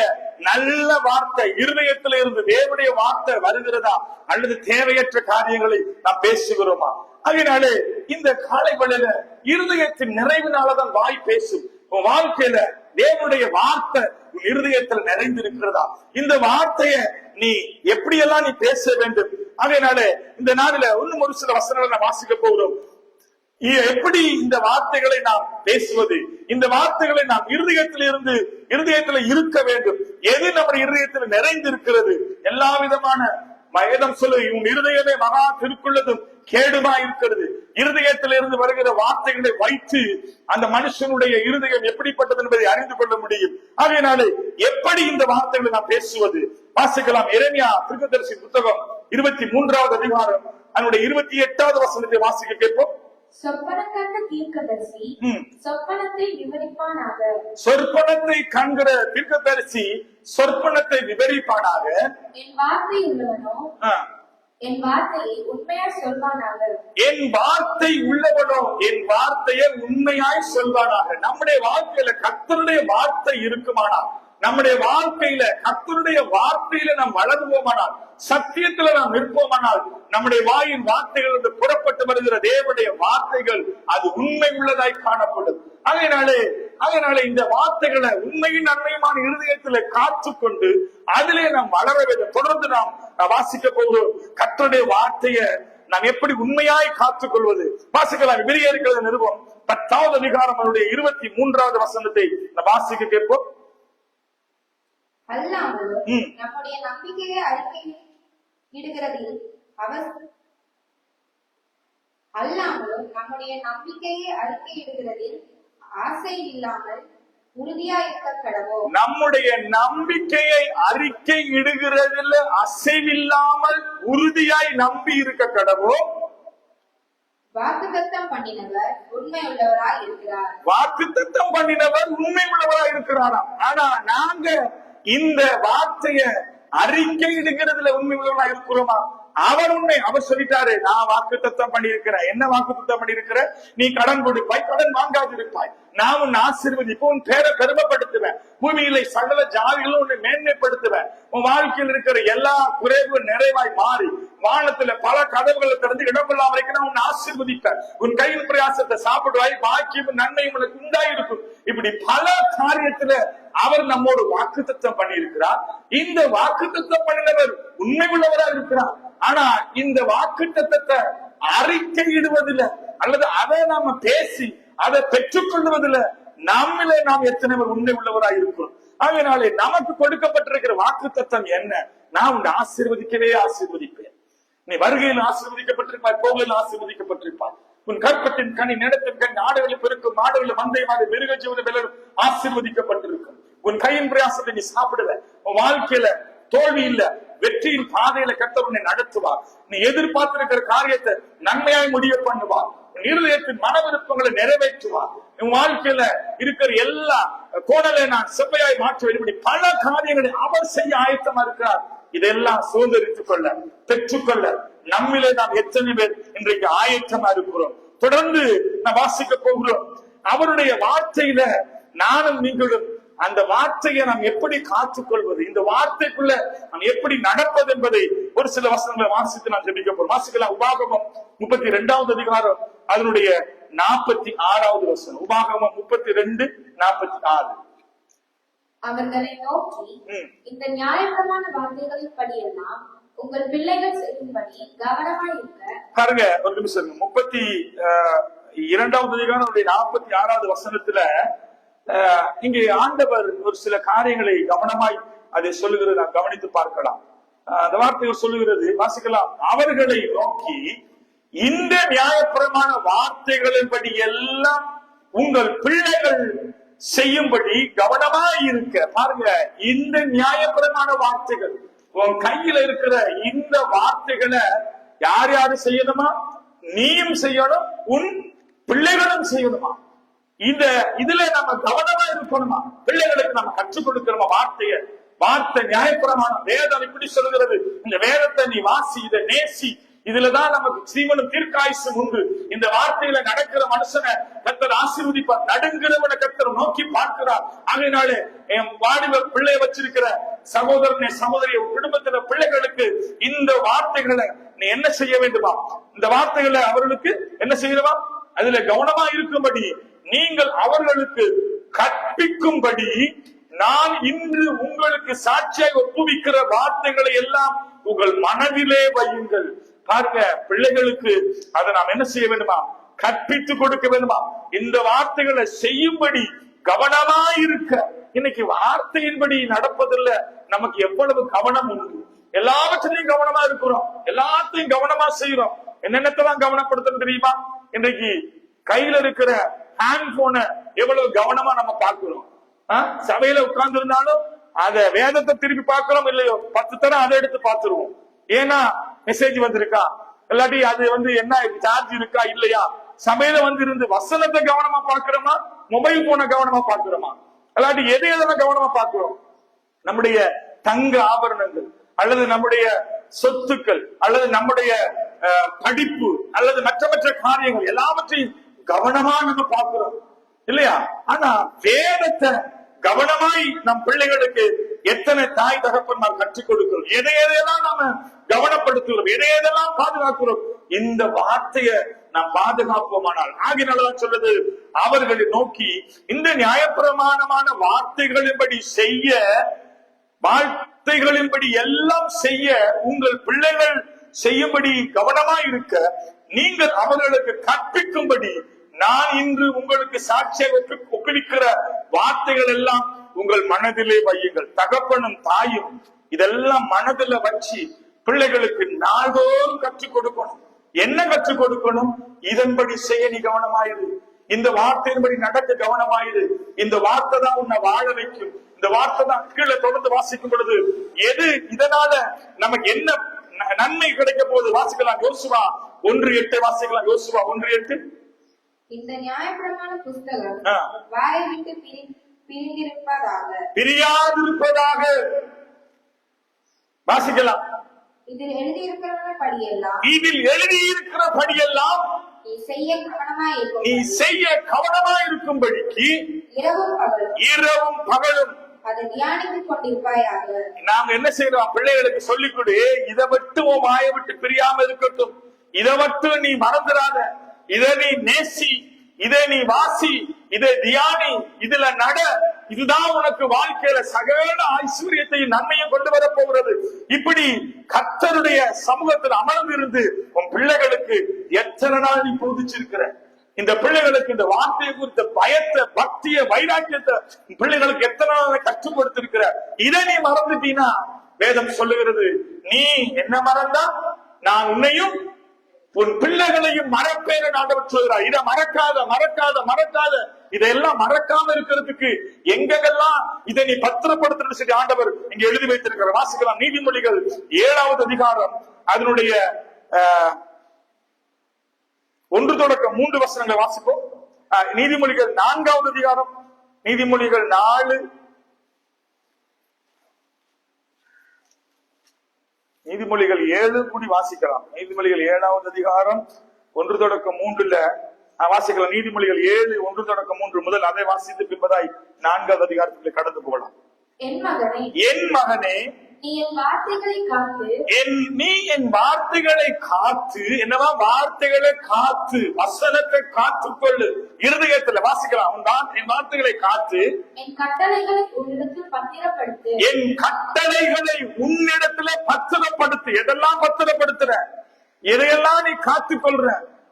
நல்ல வார்த்தை இருதயத்தில இருந்து தேவனுடைய வார்த்தை வருகிறதா அல்லது தேவையற்ற காரியங்களை நாம் பேசுகிறோமா? அதனாலே இந்த காலை வேளையில இருதயத்தின் நிறைவினாலதான் வாய் பேசும். உன் வாழ்க்கையில தேவனுடைய வார்த்தை உன் இருதயத்தில் நிறைந்திருக்கிறதா? இந்த வார்த்தைய நீ எப்படியெல்லாம் நீ பேச வேண்டும். அதனால இந்த நாளில இன்னும் ஒரு சில வசனங்களை வாசிக்க போகிறோம். எப்படி இந்த வார்த்தைகளை நாம் பேசுவது, இந்த வார்த்தைகளை நாம் இருதயத்தில் இருக்க வேண்டும். எது நம்முடைய இருதயத்தில் நிறைந்திருக்கிறது? எல்லா விதமான வேதம் சொல்லு, உன் இருதயமே மகா திருக்குள்ளதும் கேடுமா இருக்கிறது. இருதயத்திலிருந்து வருகிற வார்த்தைகளை வைத்து அந்த மனுஷனுடைய இருதயம் எப்படிப்பட்டது என்பதை அறிந்து கொள்ள முடியும். அதனாலே எப்படி இந்த வார்த்தைகளை நாம் பேசுவது? வாசிக்கலாம். எரேமியா தீர்க்கதரிசி புத்தகம் 23வது அதிகாரம் அதனுடைய 28வது வசனத்தை வாசிக்க கேட்போம். சொப்பனம் கண்ட தீர்க்கதரிசி சொப்பனத்தை விவரிப்பானாக. சொற்பனத்தை காண்கிற தீர்க்கதரிசி சொற்பனத்தை விவரிப்பானாக. என் வார்த்தை உள்ளவனோ என் வார்த்தையை உண்மையாய் சொல்வானாக. என் வார்த்தை உள்ளவனோ என் வார்த்தையை உண்மையாய் சொல்வானாக. நம்முடைய வாழ்க்கையில கர்த்தருடைய வார்த்தை இருக்குமானால், நம்முடைய வாழ்க்கையில கர்த்தருடைய வார்த்தையில நாம் வளருவோமானால், சத்தியத்துல நாம் நிற்போமானால், நம்முடைய வாயின் வார்த்தைகள் புறப்பட்டு வருகிற தேவனுடைய வார்த்தைகள் அது உண்மை உள்ளதாய் காணப்படும். அதனாலே இந்த வார்த்தைகளை உண்மையின் நன்மையுமான இருதயத்துல காத்துக்கொண்டு அதிலே நாம் வளர வேண்டும். தொடர்ந்து நாம் வாசிக்க போகிறோம். கர்த்தருடைய வார்த்தையை நாம் எப்படி உண்மையாய் காத்துக்கொள்வது? வாசிக்கலாம். விரியேற்கிறது நிருபம் 10வது அதிகாரம் அவருடைய 23வது வசனத்தை வாசிக்க கேட்போம். அல்லாமலும் நம்முடைய நம்பிக்கையை அறிக்கையிடுகிறதில் ஆசை இல்லாமல் உறுதியாயிருக்க கடவோம். நம்முடைய நம்பிக்கையை அறிக்கை இடுகிறதில் அசைவில்லாமல் உறுதியாய் நம்பி இருக்க கடவோம். வாக்குத்தத்தம் பண்ணினவர் உண்மை உள்ளவராய் இருக்கிறார். வாக்குத்தத்தம் பண்ணினவர் உண்மை உள்ளவராய் இருக்கிறாராம். ஆனா நாங்க இந்த வார்த்தைய அறிக்கை இடுகிறதுல உண்மை உள்ளவராய் இருக்கிறோமா? அவர் சொல்லிட்டாரு, நான் வாக்குத்தத்தம் பண்ணியிருக்கிறேன். என்ன வாக்குத்தத்தம் பண்ணியிருக்கிற? நீ கடன் கொடுப்பாய், கடன் வாங்காது இருப்பாய், நான் உன்னை ஆசீர்வதிப்பேன், உன் பேரை பெருமைப்படுத்துவேன், பூமியில சகல ஜாதிகளும் உன்னை மேன்மைப்படுத்துவேன், உன் வாழ்க்கையில் இருக்கிற எல்லா குறைவு நிறைவாய் மாறி வானத்துல பல கதவுகளை திறந்து இடமில்லாம வரைக்கும் நான் உன்னை ஆசீர்வதிப்பேன், உன் கையின் பிரயாசத்தை சாப்பிடுவாய், பாக்கியம் நன்மையும் உனக்கு உண்டாயிருக்கும். இப்படி பல காரியத்துல அவர் நம்மோடு வாக்குத்தத்தம் பண்ணியிருக்கிறார். இந்த வாக்குத்தத்தம் பண்ணினவர் உண்மை உள்ளவராக இருக்கிறார். ஆனா இந்த வாக்குத்தத்தத்தை அறிக்கையிடுவதில்லை அல்லது அதை நாம பேசி அதை பெற்றுக் கொள்வதில்லை. நம்மளே நாம் எத்தனை பேர் உண்மை உள்ளவராக இருக்கிறோம். அதனாலே நமக்கு கொடுக்கப்பட்டிருக்கிற வாக்குத்தத்தம் என்ன? நான் உன்னை ஆசீர்வதிப்பேன், நீ வருகையில் ஆசீர்வதிக்கப்பட்டிருப்பாய், போகையில் ஆசீர்வதிக்கப்பட்டிருப்பாய், உன் கற்பத்தின் கனி நிலத்தின் கனி ஆடுகளில் பெருக்கும் மாடுகளில் மந்தையமாக மிருக ஜீவனம் ஆசீர்வதிக்கப்பட்டிருக்கும். உன் கையின் பிரயாசத்தை நீ சாப்பிடுவ. உன் வாழ்க்கையில தோல்வி இல்ல, வெற்றியின் பாதையில கர்த்தர் உன்னை நடத்துவார். நீ எதிர்பார்த்திருக்கிற காரியத்தை நன்மையாய் முடிய பண்ணுவார். உன் இருதயத்தின் மன விருப்பங்களை நிறைவேற்றுவார். உன் வாழ்க்கையில இருக்கிற எல்லா கோணலை நான் செவ்வையாய் மாற்றுவேன். இப்படி பல காரியங்களை அவர் செய்ய ஆயத்தமா இருக்கிறார். இதெல்லாம் சுதந்திரித்துக் கொள்ள, பெற்றுக்கொள்ள நம்மிலே நாம் எத்தனை பேர் இன்றைக்கு ஆயத்தமா இருக்கிறோம்? தொடர்ந்து நான் வாசிக்க போகிறோம். அவருடைய வார்த்தையில நானும் நீங்களும் அந்த வார்த்தையை நாம் எப்படி காத்துக்கொள்வது, இந்த வார்த்தைக்குள்ள நாம் எப்படி நடப்பது என்பதை ஒரு சில வசனங்களை வாசித்து நாம் ஜெபிக்க போறோம். வாசிக்கலாம். உபாகமம் 32வது அதிகாரம் அதனுடைய 46வது வசனம். உபாகமம் 32:46. அவர்களை நோக்கி, இந்த நியாயமான வார்த்தைகளின் படியெல்லாம் உங்கள் பிள்ளைகள் செய்யும்படி கவனமாய் இருக்க. பாருங்க, ஒரு நிமிஷம். 32வது அதிகாரம் 46வது வசனத்துல இங்கே ஆண்டவர் ஒரு சில காரியங்களை கவனமாய் அதை சொல்லுகிறது. நாம் கவனித்து பார்க்கலாம். அந்த வார்த்தைகள் சொல்லுகிறது, வாசிக்கலாம். அவர்களை நோக்கி, இந்த நியாயப்பிரமான வார்த்தைகளின்படி எல்லாம் உங்கள் பிள்ளைகள் செய்யும்படி கவனமாய் இருக்க. பாருங்க, இந்த நியாயப்பிரமான வார்த்தைகள் உன் கையில இருக்கிற இந்த வார்த்தைகளை யார் யாரு செய்யணுமா? நீயும் செய்யணும், உன் பிள்ளைகளும் செய்யணுமா? இதுல நம்ம கவனமா இருக்கணுமா? பிள்ளைகளுக்கு நம்ம கற்றுக் கொடுக்கிறோமா வார்த்தை நியாயப்பிரமாணம் வேதம் இப்படி சொல்கிறது, இந்த வேதத்தை நீ வாசி, இதை நேசி, இதுலதான் நமக்கு ஜீவனும் தீர்க்காயுசும் உண்டு. இந்த வார்த்தையில நடக்கிற மனுஷனை கர்த்தர் ஆசீர்வதிப்பார், நடுங்கிறவனை கர்த்தர் நோக்கி பார்க்கிறார். ஆகையினாலே என் வாடிவ பிள்ளை வச்சிருக்கிற சகோதரனே சகோதரிய குடும்பத்தில பிள்ளைகளுக்கு இந்த வார்த்தைகளை நீ என்ன செய்ய வேண்டுமா? இந்த வார்த்தைகளை அவர்களுக்கு என்ன செய்யணுமா? அதுல கவனமா இருக்கும்படி நீங்கள் அவர்களுக்கு கற்பிக்கும்படி நான் இன்று உங்களுக்கு சாட்சியாக ஒப்புவிக்கிற வார்த்தைகளை எல்லாம் உங்கள் மனதிலே வையுங்கள். பாருங்க, பிள்ளைகளுக்கு அதை நாம் என்ன செய்ய வேண்டுமா? கற்பித்து கொடுக்க வேண்டுமா? இந்த வார்த்தைகளை செய்யும்படி கவனமா இருக்க. இன்னைக்கு வார்த்தையின்படி நடப்பதில்ல நமக்கு எவ்வளவு கவனம் உண்டு. எல்லாவற்றையும் கவனமா இருக்கிறோம், எல்லாத்தையும் கவனமா செய்யறோம். என்னென்னதான் கவனப்படுத்தணும் தெரியுமா? இன்னைக்கு கையில இருக்கிற ஹேண்ட் போன எவ்வளவு கவனமா நம்ம பார்க்கிறோம். சபையில உட்கார்ந்து இருந்தாலும் அத வேதத்தை திருப்பி பார்க்கிறோம் இல்லையோ, 10 தரம் அதை எடுத்து பார்த்துருவோம். ஏன்னா மெசேஜ் வந்திருக்கா, இல்லாட்டி அது என்ன சார்ஜ் இருக்கா இல்லையா? சபையில இருந்து வசனத்தை கவனமா பார்க்கிறோமா, மொபைல் போன கவனமா பார்க்கிறோமா, இல்லாட்டி எதையெல்லாம் கவனமா பார்க்கிறோம்? நம்முடைய தங்க ஆபரணங்கள் அல்லது நம்முடைய சொத்துக்கள் அல்லது நம்முடைய படிப்பு அல்லது மற்ற காரியங்கள் எல்லாவற்றையும் கவனமா நம்ம பார்க்கிறோம் இல்லையா? ஆனா வேதத்தை கவனமாய் நம் பிள்ளைகளுக்கு எத்தனை தாய் தகப்பன்மார் கற்றுக் கொடுக்கிறோம், எதையெல்லாம் நாம கவனப்படுத்துகிறோம், எதையெல்லாம் பாதுகாக்கிறோம். இந்த வார்த்தையை நாம் பாதுகாப்போமானால், ஆகினால்தான் சொல்லுது, அவர்களை நோக்கி இந்த நியாயப்பிரமாணமான வார்த்தைகளின்படி எல்லாம் செய்ய உங்கள் பிள்ளைகள் செய்யும்படி கவனமாய் இருக்க நீங்கள் அவர்களுக்கு கற்பிக்கும்படி நான் இன்று உங்களுக்கு சாட்சியாக ஒப்புவிக்கிற வார்த்தைகள் எல்லாம் உங்கள் மனதிலே வையுங்கள். தகப்பனும் தாயும் இதெல்லாம் மனதில வச்சு பிள்ளைகளுக்கு நாள்தோறும் கற்றுக் கொடுக்கணும். என்ன கற்றுக் கொடுக்கணும்? இதன்படி செய்ய நீ கவனமாயிரு, இந்த வார்த்தையின்படி நடக்க கவனமாயிரு, இந்த வார்த்தை தான் உன்னை வாழ வைக்கும், இந்த வார்த்தை தான். கீழே தொடர்ந்து வாசிக்கும் பொழுது இதனால நமக்கு என்ன நன்மை கிடைக்க போகுது வாசிக்கலாம். யோசுவா 1:8 வாசிக்கலாம். யோசுவா 1:8. இந்த நியாயப்பிரமாண புஸ்தகம் வாயை விட்டு பிரியாதிருப்பதாக வாசிக்கலாம். இதில் எழுதியிருக்கிறபடியெல்லாம் நீ செய்ய கவனமாயிருக்கும்படிக்கு இரவும் பகலும் அதை தியானித்துக் கொண்டிருப்பாயாக. நாங்க என்ன செய்யறோம்? பிள்ளைகளுக்கு சொல்லிக் கொடு, இதை மட்டும் உன் வாயை விட்டு பிரியாம இருக்கட்டும், இதை மட்டும் நீ மறந்துடாத, இதை நீ நேசி, இதை நீ வாசி, இதை தியானி, இதுல நட, இதுதான் உனக்கு வாழ்க்கையில சகல ஐஸ்வர்யத்தையும் நன்மையும் கொண்டு வர போகிறது. இப்படி கர்த்தருடைய சமூகத்தில் அமர்ந்திருந்து உன் பிள்ளைகளுக்கு எத்தனை நாள் நீ போதிச்சிருக்கிற? இந்த பிள்ளைகளுக்கு இந்த வார்த்தையை குறித்த பயத்தை, பக்திய, வைராக்கியத்தை பிள்ளைகளுக்கு எத்தனை நாள் கற்றுப்படுத்திருக்கிற? இதை நீ மறந்துட்டீனா வேதம் சொல்லுகிறது, நீ என்ன மறந்தா நான் உன்னையும் உன் பிள்ளைகளையும் மறப்பேன் ஆண்டவர் சொல்கிறார். இதை மறக்காத இதெல்லாம் மறக்காம இருக்கிறதுக்கு எங்கெல்லாம் இதை நீ பத்திரப்படுத்தணும் சொல்லி ஆண்டவர் இங்க எழுதி வைத்திருக்கிறார். வாசிக்கலாம். நீதிமொழிகள் 7வது அதிகாரம் அதனுடைய 1-3 வசனங்களை வாசிப்போம். நீதிமொழிகள் 4வது அதிகாரம், நீதிமொழிகள் 4, நீதிமொழிகள் 7 கூடி வாசிக்கலாம். நீதிமொழிகள் 7வது அதிகாரம் 1-3 வாசிக்கலாம். நீதிமொழிகள் 7 1-3 முதல் அதை வாசித்து பின்பதாய் 4வது அதிகாரத்தில் கடந்து போகலாம். என் மகனே நீ என் வார்த்தைகளை காத்து, என்னவா வார்த்தைகளை காத்து, வசனத்தை காத்துக்கொள்ளு. இருதயத்துல வாசிக்கலாம். என் வார்த்தைகளை காத்து, என் கட்டளைகளை உன்னிடத்தில் பத்திரப்படுத்து. என் கட்டளைகளை உன்னிடத்துல பத்திரப்படுத்து. எதெல்லாம் பத்திரப்படுத்துற? எதையெல்லாம் நீ காத்துக்கொள்ற?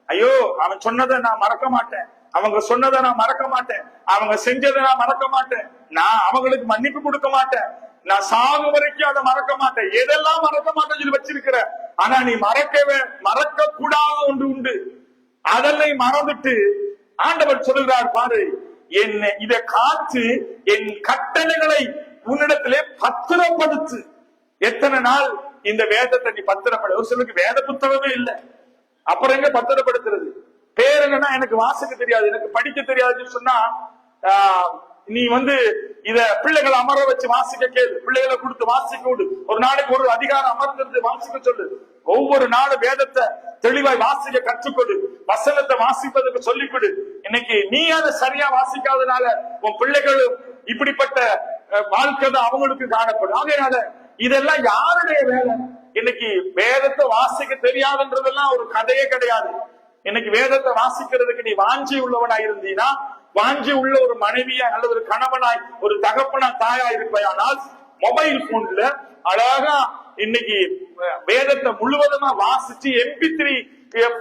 ஐயோ, அவன் சொன்னதை நான் மறக்க மாட்டேன், அவங்க சொன்னதை நான் மறக்க மாட்டேன், அவங்க செஞ்சதை நான் மறக்க மாட்டேன், நான் அவங்களுக்கு மன்னிப்பு கொடுக்க மாட்டேன், நான் சாகு வரைக்கும் அதை மறக்க மாட்டேன். எதெல்லாம் மறக்க மாட்டேன் வச்சிருக்கிற? ஆனா நீ மறக்க கூடாத ஒன்று உண்டு. அதெல்லாம் மறந்துட்டு ஆண்டவர் சொல்கிறார், பாரு, இதை காத்து என் கட்டளைகளை உன்னிடத்திலே பத்திரப்படுத்து. எத்தனை நாள் இந்த வேதத்தை நீ பத்திரப்படு? ஒரு சிலருக்கு வேத புத்தகமே இல்லை, அப்புறம் எங்க பத்திரப்படுத்துறது? பேர் என்னன்னா எனக்கு வாசிக்க தெரியாது, எனக்கு படிக்க தெரியாதுன்னு சொன்னா நீ இத பிள்ளைகளை அமர வச்சு வாசிக்க கேளு, பிள்ளைகளை கொடுத்து வாசிக்க விடு, ஒரு நாளைக்கு ஒரு அதிகாரம் அமர்ந்திருந்து வாசிக்க சொல்லு, ஒவ்வொரு நாளும் வேதத்தை தெளிவாய் வாசிக்க கற்றுக்கொடு, வசனத்தை வாசிப்பதற்கு சொல்லிக் கொடு. இன்னைக்கு நீ அதை சரியா வாசிக்காதனால உன் பிள்ளைகளும் இப்படிப்பட்ட வாழ்க்கை தான் அவங்களுக்கு காணப்படும். ஆகையால இதெல்லாம் யாருடைய வேலை? இன்னைக்கு வேதத்தை வாசிக்க தெரியாதுன்றதெல்லாம் ஒரு கதையே கிடையாது. இன்னைக்கு வேதத்தை வாசிக்கிறதுக்கு நீ வாஞ்சி உள்ளவனாய் இருந்தீனா, வாஞ்சி உள்ள ஒரு மனைவியா அல்லது ஒரு கணவனாய் ஒரு தகப்பனா தாயா இருப்பையானால் மொபைல் போன்ல அழகா இன்னைக்கு வேதத்தை முழுவதுமா வாசிச்சு MP3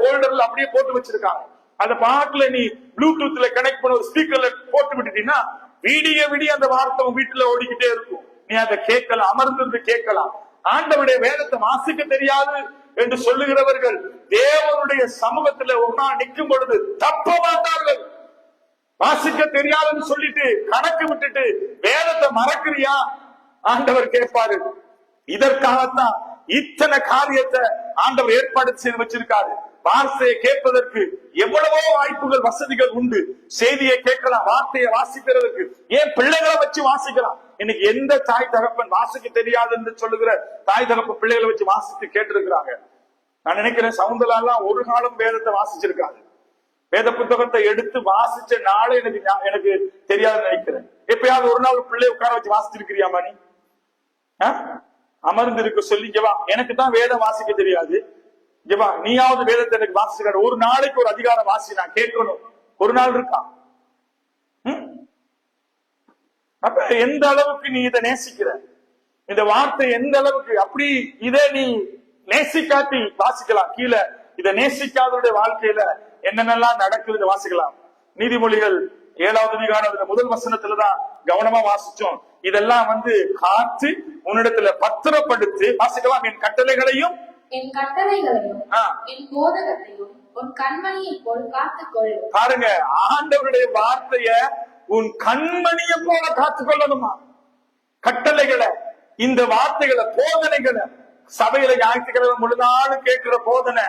போல்டர்ல அப்படியே போட்டு வச்சிருக்காங்க. அந்த பாட்டுல நீ ப்ளூடூத்ல கனெக்ட் பண்ண ஒரு ஸ்பீக்கர்ல போட்டு விட்டுட்டீங்கன்னா விடிய அந்த வார்த்தை வீட்டுல ஓடிக்கிட்டே இருக்கும். நீ அதை கேட்கலாம், அமர்ந்திருந்து கேட்கலாம். ஆண்டவருடைய வேதத்தை வாசிக்க தெரியாது என்று சொல்லுகிறவர்கள் தேவனுடைய சமூகத்துல ஒரு நாள் நிற்கும் பொழுது தப்ப மாட்டார்கள். வாசிக்க தெரியாதுன்னு சொல்லிட்டு கணக்கு விட்டுட்டு வேதத்தை மறக்கிறியா? ஆண்டவர் கேட்பாரு. இதற்காகத்தான் இத்தனை காரியத்தை ஆண்டவர் ஏற்பாடு செய்து வச்சிருக்காரு. வார்த்தையை கேட்பதற்கு எவ்வளவோ வாய்ப்புகள், வசதிகள் உண்டு. செய்தியை கேட்கலாம், வார்த்தையை வாசிக்கிறதுக்கு ஏன் பிள்ளைகளை வச்சு வாசிக்கலாம். இன்னைக்கு எந்த தாய் தகப்பன் வாசிக்க தெரியாது என்று சொல்லுகிற தாய் தகப்பன் பிள்ளைகளை வச்சு வாசித்து கேட்டிருக்கிறாங்க? நான் நினைக்கிறேன் சவுந்தரெல்லாம் ஒரு காலம் வேதத்தை வாசிச்சிருக்காங்க. வேத புத்தகத்தை எடுத்து வாசிச்ச நாளே எனக்கு தெரியாதுன்னு நினைக்கிறேன். எப்பயாவது ஒரு நாள் பிள்ளை உட்கார வச்சு வாசிச்சிருக்கிறியாமா? நீ அமர்ந்து இருக்க சொல்லி ஜெபா, எனக்கு தான் வேதம் வாசிக்க தெரியாது, ஜெபா நீயாவது வேதத்தை எனக்கு வாசிக்கிற, ஒரு நாளைக்கு ஒரு அதிகாரம் வாசி, நான் கேட்கணும். ஒரு நாள் இருக்கா? அப்ப எந்த அளவுக்கு நீ இதை நேசிக்கிற, இந்த வார்த்தை எந்த அளவுக்கு, அப்படி இதை நீ நேசிக்காட்டி வாசிக்கலாம். கீழே இதை நேசிக்காதவருடைய வாழ்க்கையில என்னென்னலாம் நடக்குது வாசிக்கலாம். நீதிமொழிகள் 7வது அதிகாரம் முதல் வசனத்துலதான் கவனமா வாசிச்சோம். இதெல்லாம் காத்து உன்னிடத்துல பத்திரப்படுத்தி வாசிக்கலாம். என் கட்டளைகளையும் என் போதகத்தையும் உன் கண்மணியை போல் காத்துக்கொள். பாருங்க, ஆண்டவருடைய வார்த்தைய உன் கண்மணியை போல காத்துக்கொள்ளணுமா? கட்டளைகளை, இந்த வார்த்தைகளை, போதனைகளை சபையில ஞாயிற்றுக்கிழமை முழு நாள் கேட்கிற போதனை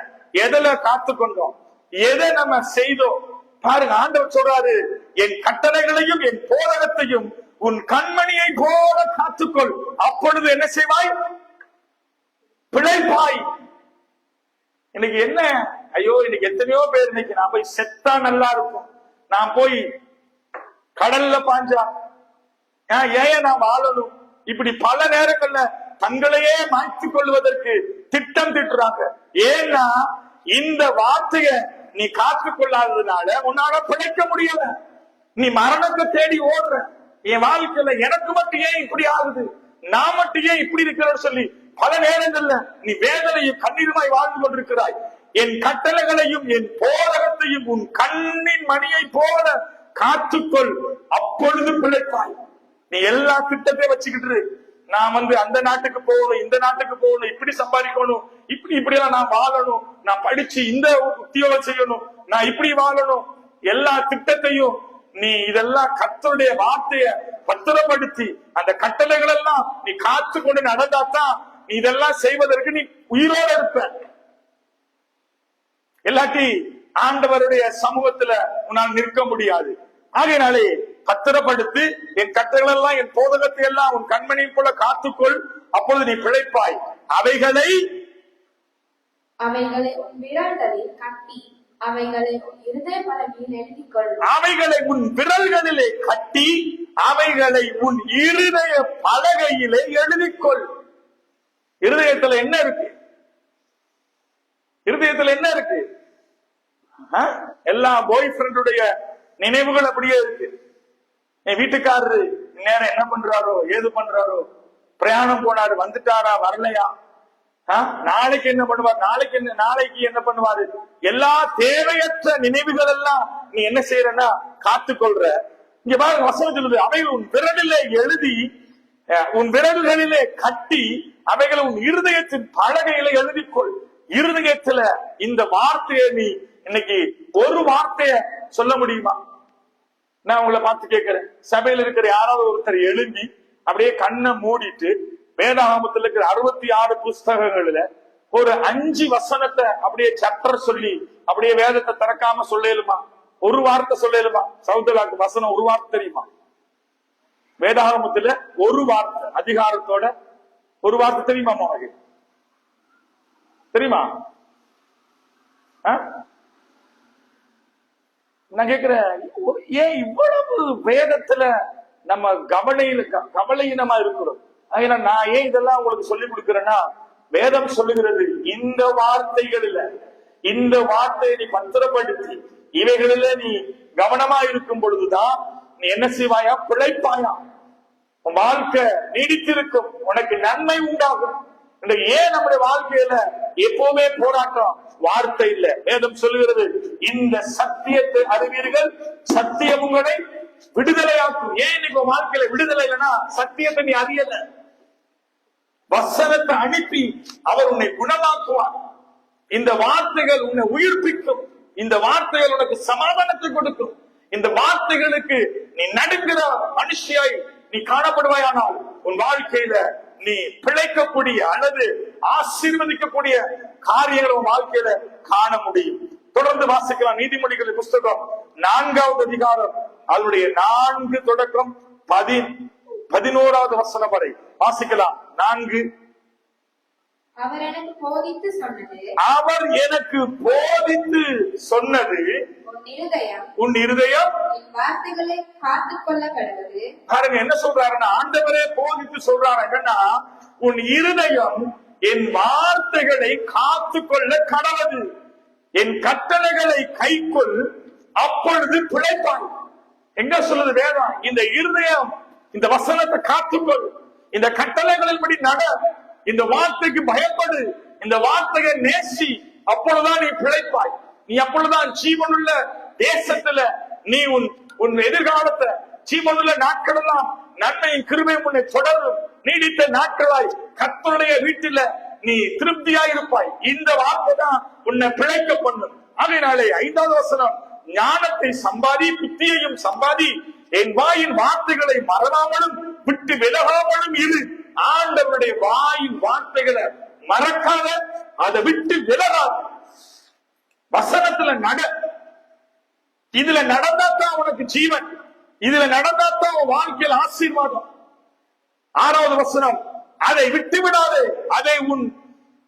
எதுல காத்துக்கொண்டோம், எதை நம்ம செய்தோம்? பாருங்க, ஆண்டவர் சொல்றாரு, என் கட்டளைகளையும் என் போதகத்தையும் உன் கண்மணியை போல காத்துக்கொள், அப்பொழுது என்ன செய்வாய்? பிழைப்பாய். இன்னைக்கு என்ன, ஐயோ இன்னைக்கு எத்தனையோ பேர் இன்னைக்கு நான் போய் செத்தா நல்லா இருக்கும், நான் போய் கடல்ல பாஞ்சா ஏன் நான் வாழணும், இப்படி பல நேரங்கள்ல தங்களையே மாற்றிக் கொள்வதற்கு திட்டம் திட்டுறாங்க. ஏன்னா இந்த வார்த்தைய நீ காத்துக்கொள்ளாததுனால உன்னால பிழைக்க முடியல. நீ மரணத்தை தேடி ஓடுற. என் வாழ்க்கையில எனக்கு மட்டும் ஏன் இப்படி ஆகுது, நான் மட்டும் ஏன் இப்படி இருக்கிறேன்னு சொல்லி பல நேரங்கள்ல நீ வேதனையும் கண்ணீருமாய் வாழ்ந்து கொண்டிருக்கிறாய். என் கட்டளைகளையும் என் போதகத்தையும் உன் கண்ணின் மணியை போல காத்துக்கொள், அப்பொழுது பிழைப்பாய். நீ எல்லா திட்டத்தையும் வச்சுக்கிட்டு நான் அந்த நாட்டுக்கு போகணும், இந்த நாட்டுக்கு போகணும், இப்படி சம்பாதிக்கணும், இப்படி எல்லாம் நான் வாழணும், நான் படிச்சு இந்த உத்தியோகம் செய்யணும், நான் இப்படி வாழணும், எல்லா திட்டத்தையும் நீ இதெல்லாம் கர்த்தருடைய வார்த்தைய பத்திரப்படுத்தி அந்த கட்டளைகள் எல்லாம் நீ காத்து கொண்டு நடந்தாதான் நீ இதெல்லாம் செய்வதற்கு நீ உயிரோட இருப்ப. இல்லாட்டி ஆண்டவருடைய சமூகத்துல உன்னால் நிற்க முடியாது. ஆகையினாலே பத்திரப்படுத்தி என் கட்டளைகள் எல்லாம் என் போதகத்தை எல்லாம் உன் கண்மணி போல காத்துக்கொள், அப்பொழுது நீ பிழைப்பாய். அவைகளை உன் விரல்களில் கட்டி அவைகளை உன் இருதய பலகையில் எழுதிக்கொள். அவைகளை உன் விரல்களிலே கட்டி அவைகளை உன் இருதய பலகையிலே எழுதிக்கொள். இருதயத்துல என்ன இருக்கு? இருதயத்துல என்ன இருக்கு? எல்லா பாய் ஃப்ரெண்டுடைய நினைவுகள் அப்படியே இருக்கு. என் வீட்டுக்காரரு நேரம் என்ன பண்றாரோ, ஏது பண்றாரோ, பிரயாணம் போனாரு, வந்துட்டாரா, வரலையா, நாளைக்கு என்ன பண்ணுவார், நாளைக்கு என்ன பண்ணுவாரு, எல்லா தேவையற்ற நினைவுகள் எல்லாம் நீ என்ன செய்யறன்னா காத்துக்கொள்ற. இங்க பாருங்க, வசனம் சொல்லுது, அவைகள் உன் விரலிலே எழுதி உன் விரல்களிலே கட்டி அவைகளை உன் இருதயத்தின் பலகையில எழுதிக்கொள். இருதயத்துல இந்த வார்த்தையை நீ இன்னைக்கு ஒரு வார்த்தைய சொல்ல முடியுமா? நான் உங்களை பார்த்து கேட்கிறேன், சபையில இருக்கிற யாராவது ஒருத்தர் எழும்பி அப்படியே கண்ணை மூடிட்டு வேதாகமத்தில் இருக்கிற 66 புஸ்தகங்கள்ல ஒரு 5 வசனத்தை அப்படியே சாப்டர் சொல்லி அப்படியே வேதத்தை திறக்காம சொல்லலுமா? ஒரு வார்த்தை சொல்லலுமா? சௌந்தலாக்கு வசனம் ஒரு வார்த்தை தெரியுமா? வேதாகமத்துல ஒரு வார்த்தை அதிகாரத்தோட ஒரு வார்த்தை தெரியுமா? உனக்கு தெரியுமா? நான் கேக்குறேன், ஏன் இவ்வளவு வேதத்துல நம்ம கவலையினமா இருக்கிறோம்? நான் ஏன் இதெல்லாம் உங்களுக்கு சொல்லி கொடுக்கிறேன்னா, வேதம் சொல்லுகிறது இந்த வார்த்தைகளில இந்த வார்த்தையை நீ பத்திரப்படுத்தி இவைகளில நீ கவனமா இருக்கும் பொழுதுதான் நீ என்ன செய்வாயா? பிழைப்பாயா, உன் வாழ்க்கை நீடித்திருக்கும், உனக்கு நன்மை உண்டாகும். ஏன் நம்முடைய வாழ்க்கையில எப்பவுமே போராட்டம்? வார்த்தை இல்ல. வேதம் சொல்லுகிறது இந்த சத்தியத்தை அறிவீர்கள், சத்தியம் உங்களை விடுதலையாக்கும். ஏன் இன்னைக்கு வாழ்க்கையில விடுதலை இல்லைன்னா சத்தியத்தை நீ அறியல. வசனத்தை அனுப்பி அவர் உன்னை குணமாக்குவார். இந்த வார்த்தைகள் உன்னை உயிர்ப்பிக்கும். இந்த வார்த்தைகள் உனக்கு சமாதானத்தை கொடுக்கும். இந்த வார்த்தைகளுக்கு நீ நடுங்கிற மனுஷியாய் நீ காணப்படுவாயானால் உன் வாழ்க்கையில நீ பிழைக்கக்கூடிய அல்லது ஆசீர்வதிக்கக்கூடிய காரியங்களை உன் வாழ்க்கையில காண முடியும். தொடர்ந்து வாசிக்கலாம். நீதிமொழிகளின் புஸ்தகம் 4வது அதிகாரம் அதனுடைய 4 தொடக்கம் 11வது வசனம் வரை வாசிக்கலாம். 4. அவர் எனக்கு போதித்து சொன்னது உன் இருதயம் என் வார்த்தைகளை காத்துக்கொள்ள கடவுது. பாருங்க என்ன சொல்றாருன்னா, ஆண்டவரே போதித்து சொல்றாரு என்னன்னா, உன் இருதயம் என் வார்த்தைகளை காத்துக்கொள்ள கடவுது, என் கட்டளைகளை கைக்கொள், அப்பொழுது பிழைப்பாய். எங்க சொல்லுது வேதம்? இந்த இருதயம் இந்த வசனத்தை காத்துக்கொள், இந்த கட்டளைகளின்படி நட, இந்த வார்த்தைக்கு பயப்படு, இந்த வார்த்தையை நேசி, அப்பொழுதுதான் நீ பிழைப்பாய். நீ அப்பொழுதுதான் ஜீவனுள்ள தேசத்துல நீ உன் எதிர்காலத்தை ஜீவனுள்ள நாட்களெல்லாம் நன்மையும் கிருபையும் உன்னை தொடரும். நீடித்த நாட்களாய் கர்த்தருடைய வீட்டில நீ திருப்தியாயிருப்பாய். இந்த வார்த்தை தான் உன்னை பிழைக்க பண்ணும். அதனாலே 5வது வசனம், ஞானத்தை சம்பாதி, புத்தியையும் சம்பாதி, என் வாயின் வார்த்தைகளை மறவாமலும் விட்டு விலகாமலும் இரு. ஆண்டவருடைய வாயின் வார்த்தைகளை மறக்காத, அதை விட்டு விலகாத. வசனத்துல நட. இதுல நடந்தாத்தான் உனக்கு ஜீவன், இதுல நடந்தாத்தான் உன் வாழ்க்கையில் ஆசீர்வாதம். 6வது வசனம், அதை விட்டு விடாதே,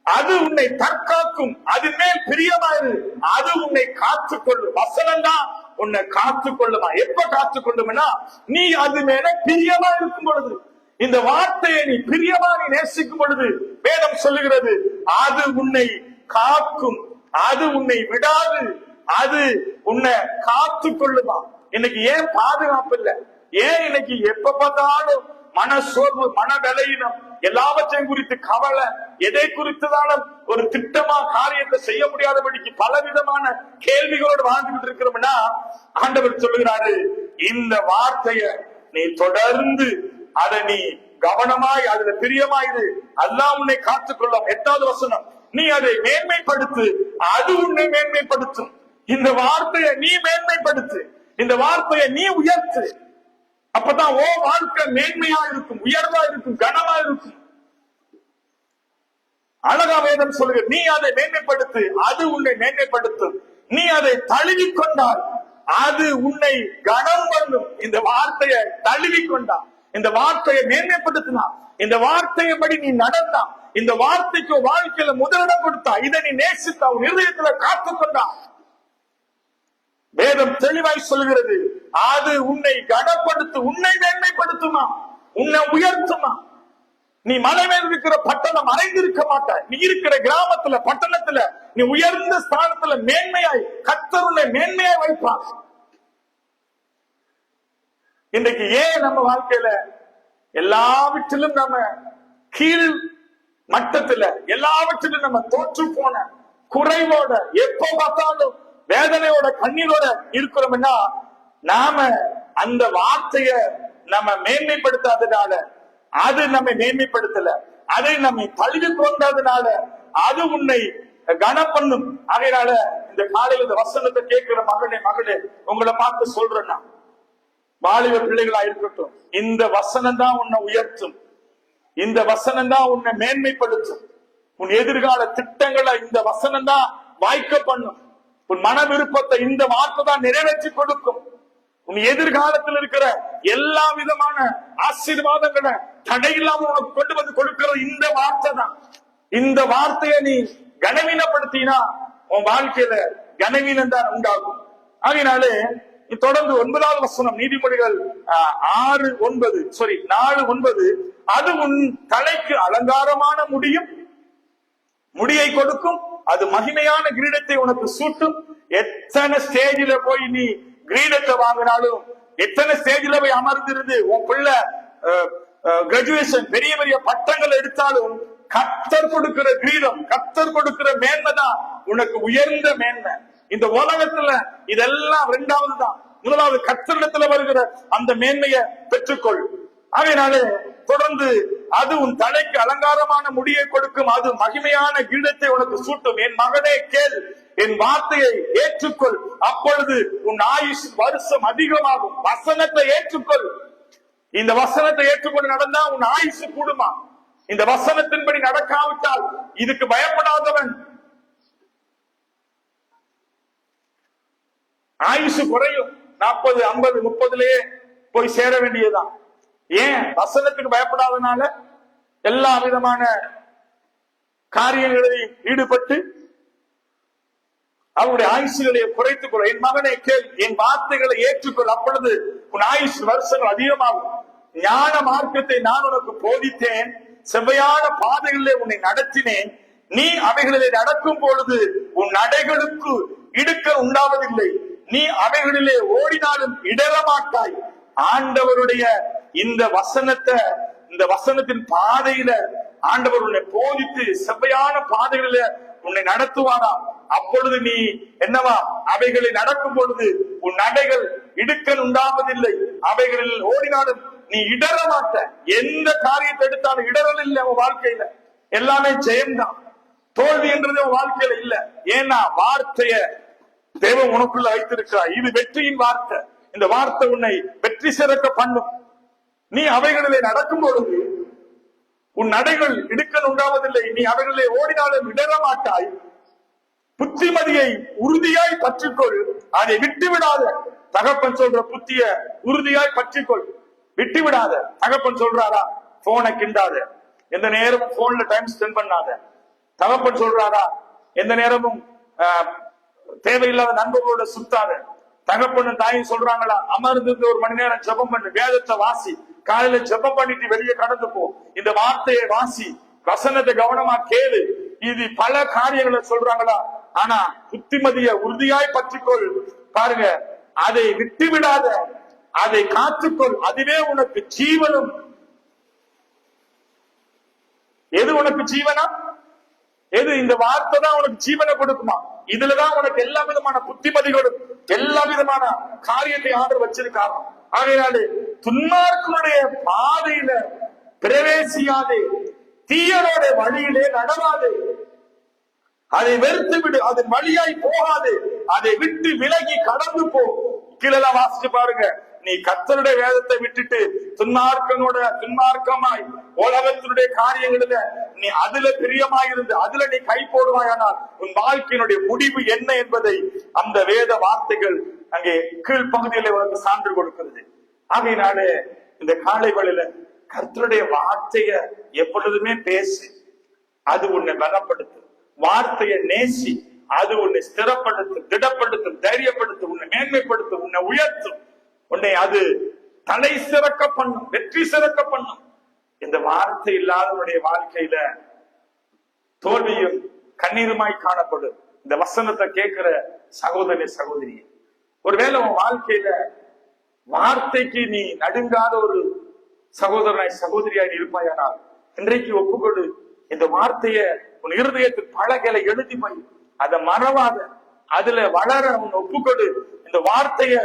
அது உன்னை தற்காக்கும், அது மேல் பிரியமாயிரு, அது உன்னை காத்துக்கொள்ளும். வசனம் தான் உன்னை காத்துக்கொள்ளுமா? எப்ப காத்துக்கொள்ளும்னா, நீ அது மேல பிரியமா இருக்கும் பொழுது, இந்த வார்த்தையை நீ பிரியமா நீ நேசிக்கும் பொழுது வேதம் சொல்லுகிறது அது உன்னை காக்கும், அது உன்னை விடாது, அது உன்னை காத்துக்கொள்ளுமா. இன்னைக்கு ஏன் பாதுகாப்பு இல்லை? ஏன் இன்னைக்கு எப்ப பார்த்தாலும் மன சோர்வு, மன விலையினம், எல்லாவற்றையும் குறித்து கவலை, எதை குறித்துதாலும் ஒரு திட்டமா காரியத்தை செய்ய முடியாதபடிக்கு பலவிதமான கேள்விகளோடு வாழ்ந்துகிட்டு இருக்கிறோம்னா, ஆண்டவர் சொல்லுகிறாரு இந்த வார்த்தைய நீ தொடர்ந்து அதை நீ கவனமாய் அதுல பிரியமாயிரு, அல்லாஹ் உன்னை காத்துக்கொள்ளும். 8வது வசனம், நீ அதை மேன்மைப்படுத்து, அது உன்னை மேன்மைப்படுத்தும். இந்த வார்த்தையை நீ மேன்மைப்படுத்து, இந்த வார்த்தையை நீ உயர்த்து. அப்பதான் ஓ வாழ்க்கை மேன்மையா இருக்கும், உயர்வா இருக்கும், கனமா இருக்கும். அழகா வேதம் சொல்லுங்க, நீ அதை மேன்மைப்படுத்து, அது உன்னை மேன்மைப்படுத்தும். நீ அதை தழுவிக்கொண்டால் அது உன்னை கனம் பண்ணும். இந்த வார்த்தையை தழுவிக்கொண்டா, இந்த வார்த்தையை மேன்மைப்படுத்தினா, இந்த வார்த்தையபடி நீ நடந்தா, இந்த வார்த்தைக்கு வாழ்க்கையில முதலிடம் கொடுத்தா, இதை நீ நேசித்தா, உன் இதயத்துல காத்துக்கொண்டா, வேதம் தெளிவாய் சொல்கிறது அது உன்னை கனப்படுத்து, உன்னை மேன்மைப்படுத்துமா, உன்னை உயர்த்துமா. நீ மலை மேல் இருக்கிற பட்டணம் மறைந்திருக்க மாட்டாய். நீ இருக்கிற கிராமத்துல பட்டணத்துல நீ உயர்ந்த ஸ்தானத்துல மேன்மையாய் கர்த்தர் உன்னை மேன்மையாய் வைப்பார். இன்றைக்கு ஏன் நம்ம வாழ்க்கையில எல்லாவற்றிலும் நம்ம கீழ் மட்டத்துல, எல்லாவற்றிலும் நம்ம தோற்று போன குறைவோட, எப்ப பார்த்தாலும் வேதனையோட கண்ணீரோட இருக்கிறோம்னா, நாம அந்த வார்த்தைய நம்ம மேன்மைப்படுத்தாதனால, அது நம்மை மேன்மைப்படுத்தல, அதை நம்மை தழுவி கொண்டதுனால அது உன்னை கனம் பண்ணும். அதனால இந்த காலையில் இந்த வசனத்தை கேட்கிற மகளே உங்களை பார்த்து சொல்றேன்னா, வாலிப பிள்ளைகளா இருக்கட்டும், இந்த வசனம் தான் உன்னை உயர்த்தும், இந்த வசனம் தான் உன்னை மேன்மைப்படுத்தும். உன் எதிர்கால திட்டங்களை இந்த வசனம் தான் வாய்க்க பண்ணும். உன் மன விருப்பத்தை இந்த வார்த்தை தான் நிறைவேற்றி கொடுக்கும். உன் எதிர்காலத்தில் இருக்கிற எல்லா விதமான ஆசீர்வாதங்களை தடையில்லாம உனக்கு கொண்டு வந்து கொடுக்கிறது இந்த வார்த்தை தான். இந்த வார்த்தையை நீ கனவீனப்படுத்தினா உன் வாழ்க்கையில கனவீனம் தான் உண்டாகும். ஆகினாலே தொடர்ந்து 9வது வசனம், நீதிமொழிகள் 4:9, அது உன் தலைக்கு அலங்காரமான முடியை கொடுக்கும், அது மகிமையான கிரீடத்தை உனக்கு சூட்டும். எத்தனை ஸ்டேஜில போய் நீ கிரீடத்தை வாங்கினாலும், எத்தனை ஸ்டேஜில போய் அமர்ந்திருந்து உன் பிள்ளை கிராஜுவேஷன் பெரிய பெரிய பட்டங்கள் எடுத்தாலும் கர்த்தர் கொடுக்கிற கிரீடம், கர்த்தர் கொடுக்கிற மேன்மை தான் உனக்கு உயர்ந்த மேன்மை. இந்த உலகத்துல இதெல்லாம் 2வது தான். முதலாவது கர்த்தரிடத்துல வருகிற அந்த மேன்மையை பெற்றுக்கொள். ஆகையினாலே தொடர்ந்து அது உன் தலைக்கு அலங்காரமான முடியை கொடுக்கும், அது மகிமையான கிரீடத்தை உனக்கு சூட்டும். என் மகனே கேள், என் வார்த்தையை ஏற்றுக்கொள், அப்பொழுது உன் ஆயுஷ் வருஷம் அதிகமாகும். வசனத்தை ஏற்றுக்கொள். இந்த வசனத்தை ஏற்றுக்கொண்டு நடந்தா உன் ஆயுசு கூடுமா? இந்த வசனத்தின்படி நடக்காவிட்டால் இதுக்கு பயப்படாதவன் ஆயுசு குறையும். 40, 50, 30லயே போய் சேர வேண்டியதுதான். ஏன்? வசனத்துக்கு பயப்படாதனால எல்லா விதமான காரியங்களையும் ஈடுபட்டு அவருடைய ஆயுசுகளை குறைத்துக் கொள். என் மகனை கேள், என் வார்த்தைகளை ஏற்றுக்கொள், அப்பொழுது உன் ஆயுசு வருஷங்கள் அதிகமாகும். ஞான மார்க்கத்தை நான் உனக்கு போதித்தேன், செவ்வையான பாதைகளிலே உன்னை நடத்தினேன். நீ அவைகளிலே நடக்கும் பொழுது உன் நடைகளுக்கு இடுக்க உண்டாவதில்லை. நீ அவைகளிலே ஓடினாலும் இடரமாட்டாய். ஆண்டவருடைய இந்த வசனத்தின் பாதையில ஆண்டவர் உன்னை போதித்து செவ்வையான பாதைகளில உன்னை நடத்துவாரா. அப்பொழுது நீ என்னவா, அவைகளை நடக்கும் பொழுது உன் நடைகள் இடுக்கல் உண்டாவதில்லை. அவைகளில் ஓடினாலும் நீ இடர மாட்ட. எந்த காரியத்தை எடுத்தாலும் இடரல் இல்லை உன் வாழ்க்கையில. எல்லாமே ஜெயம்தான். தோல்வி என்றது உன் வாழ்க்கையில இல்ல. ஏன்னா வார்த்தைய தேவன் உனக்குள்ள வைத்திருக்கிறார். இது வெற்றியின் வார்த்தை. இந்த வார்த்தை உன்னை வெற்றி சிறக்க பண்ணும். நீ அவைகளிலே நடக்கும் பொழுது உன் நடைகள் இடுக்கல் உண்டாவதில்லை. நீ அவைகளிலே ஓடினாலும் இடர மாட்டாய். புத்திமதியை உறுதியாய் பற்றிக்கொள், அதை விட்டு விடாத. தகப்பன் சொல்ற புத்திய உறுதியாய் பற்றிக்கொள், விட்டு விடாத. தகப்பன் சொல்றாரா, போனை கிண்டாத, எந்த நேரமும் போன்ல டைம் ஸ்பெண்ட் பண்ணாத. தகப்பன் சொல்றாரா, எந்த நேரமும் தேவையில்லாத நண்பர்களோட சுத்தாத. தகப்பன் தாயும் சொல்றாங்களா, அமர்ந்து 1 மணி நேரம் ஜெபம் பண்ணு, வேதத்தை வாசி, காலையில ஜெபம் பண்ணிட்டு வெளியே கடந்து போ, இந்த வார்த்தையை வாசி, வசனத்தை கவனமா கேளு. இது பல காரியங்களை சொல்றாங்களா. ஆனா புத்திமதிய உறுதியாய் பற்றிக்கொள். பாருங்க, அதை விட்டு விடாத, அதை காத்துக்கொள். அதுவே உனக்கு ஜீவனும். எது உனக்கு ஜீவனா? எது? இந்த வார்த்தை தான் உனக்கு ஜீவனை கொடுக்குமா? இதுலதான் உனக்கு எல்லா விதமான புத்திமதிகளும் எல்லா விதமான காரியத்தை ஆண்டவர் வச்சிருக்காங்க. ஆகையாலே துன்மார்க்கனுடைய பாதையில பிரவேசியாதே, தீயனோட வழியிலே நடவாதே. அதை வெறுத்து விடு, அதன் வழியாய் போகாது, அதை விட்டு விலகி கடந்து போ. கீழே வாசிச்சு பாருங்க. நீ கர்த்தருடைய வேதத்தை விட்டுட்டு துன்மார்க்கமாய் உலகத்தினுடைய காரியங்களில நீ அதுல பிரியமாயிருந்து அதுல நீ கை போடுவாயானால் உன் வாழ்க்கையினுடைய முடிவு என்ன என்பதை அந்த வேத வார்த்தைகள் அங்கே கீழ்ப்பகுதியில உனக்கு சான்று கொடுக்கிறது. ஆகையினாலே இந்த காலை வேளையில கர்த்தருடைய வார்த்தைய எப்பொழுதுமே பேசு, அது உன்னை பலப்படுத்தும். வார்த்தையை நேசி, அது உன்னை ஸ்திரப்படுத்தும், திடப்படுத்தும், தைரியப்படுத்தும், உன்னை மேன்மைப்படுத்தும், உன்னை உயர்த்தும், உன்னை அது தலை சிறக்க பண்ணும், வெற்றி சிறக்க பண்ணும். இந்த வார்த்தை இல்லாதவனுடைய வாழ்க்கையில தோல்வியும் கண்ணீருமாய் காணப்படும். இந்த வசனத்தை கேட்கிற சகோதரி சகோதரி, ஒருவேளை உன் வாழ்க்கையில வார்த்தைக்கு நீ நடுங்காத ஒரு சகோதரனாய் சகோதரியாய் இருப்பாயானால் இன்றைக்கு ஒப்புக்கொடு. இந்த வார்த்தைய உன் இருதயத்தில் பலகையில எழுதி போய் அதை மறவாத, அதுல வளர உன் ஒப்புக்கொடு. இந்த வார்த்தைய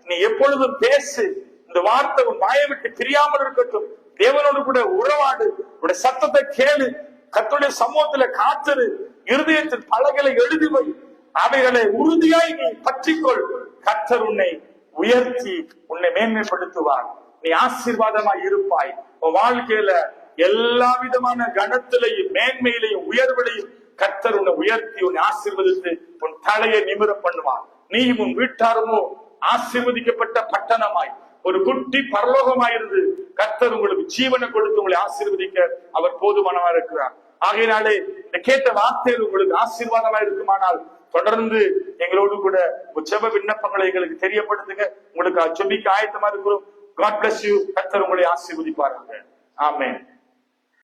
நீ எப்பொழுதும் பேசு. இந்த வார்த்தை உன் வாயை விட்டு பிரியாமல் இருக்கட்டும். தேவனோடு கூட உறவாடு, உடைய சத்தத்தை கேளு, கர்த்தருடைய சமூகத்துல காத்திரு, இருதயத்தில் பலகையில எழுதி வை, அவைகளை உறுதியாய் நீ பற்றிக்கொள். கர்த்தர் உன்னை உயர்த்தி உன்னை மேன்மைப்படுத்துவார். நீ ஆசீர்வாதமாய் இருப்பாய். உன் வாழ்க்கையில எல்லா விதமான கனத்திலையும் மேன்மையிலையும் உயர்விலையும் கர்த்தர் உன்னை உயர்த்தி உன்னை ஆசீர்வதித்து உன் தலையை நிமிர பண்ணுவார். நீயும் உன் வீட்டாருமோ ஆசீர்வதிக்கப்பட்ட பட்டணமாய் ஒரு குட்டி பரலோகமாயிருந்து கர்த்தர் உங்களுக்கு ஜீவனை கொடுத்து உங்களை ஆசீர்வதிக்க அவர் போதுமானவா இருக்கிறார். ஆகையினாலே இந்த கேட்ட வார்த்தைகள் உங்களுக்கு ஆசீர்வாதமா இருக்குமானால் தொடர்ந்து எங்களோடு கூட ஜெப விண்ணப்பங்களை எங்களுக்கு தெரியப்படுத்துங்க. உங்களுக்கு ஜெபிக்க ஆயத்தமா இருக்கிறோம். God bless you. கர்த்தர் உங்களை ஆசீர்வதிப்பாராக. ஆமென்.